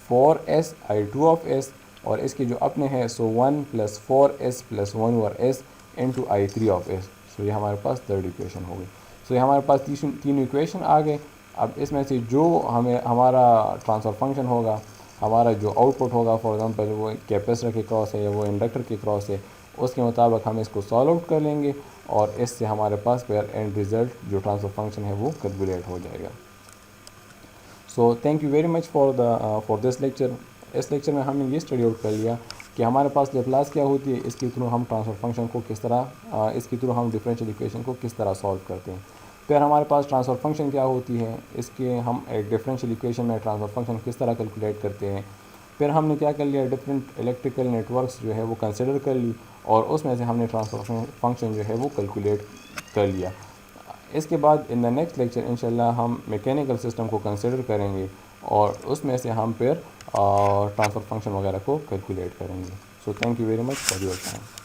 4s I2 of S, और इसके जो अपने हैं so 1 + 4s + 1 over S into I3 of S. So ये हमारे पास थर्ड इक्वेशन हो गई। सो ये हमारे पास तीन इक्वेशन आ गए। अब इसमें से जो हमारा ट्रांसफ़र फंक्शन होगा, हमारा जो आउटपुट होगा, फॉर एग्जांपल वो कैपेसिटर के क्रॉस है या वो इंडक्टर के क्रॉस है, उसके मुताबिक हम इसको सॉल्व आउट कर लेंगे और एस से हमारे पास फिर एंड रिज़ल्ट जो ट्रांसफ़र फंक्शन है वो कैलकुलेट हो जाएगा। So thank you very much for this lecture. इस लेक्चर में हमने ये स्टडी आउट कर लिया कि हमारे पास लेप्लास क्या होती है, इसके थ्रू हम ट्रांसफ़र फंक्शन को किस तरह इसके थ्रू हम डिफरेंशियल इक्वेशन को किस तरह सॉल्व करते हैं। फिर हमारे पास ट्रांसफ़र फंक्शन क्या होती है, इसके हम एक डिफरेंशियल इक्वेशन में ट्रांसफ़र फंक्शन किस तरह कैलकुलेट करते हैं। फिर हमने क्या कर लिया, डिफरेंट इलेक्ट्रिकल नेटवर्क्स जो है वो कंसिडर कर ली और उसमें से हमने ट्रांसफ़र फंक्शन जो है वो कैलकुलेट कर लिया। इसके बाद इन द नेक्स्ट लेक्चर इंशाल्लाह हम मैकेनिकल सिस्टम को कंसिडर करेंगे और उसमें से हम फिर ट्रांसफ़र फंक्शन वगैरह को कैलकुलेट करेंगे। So thank you very much for your time.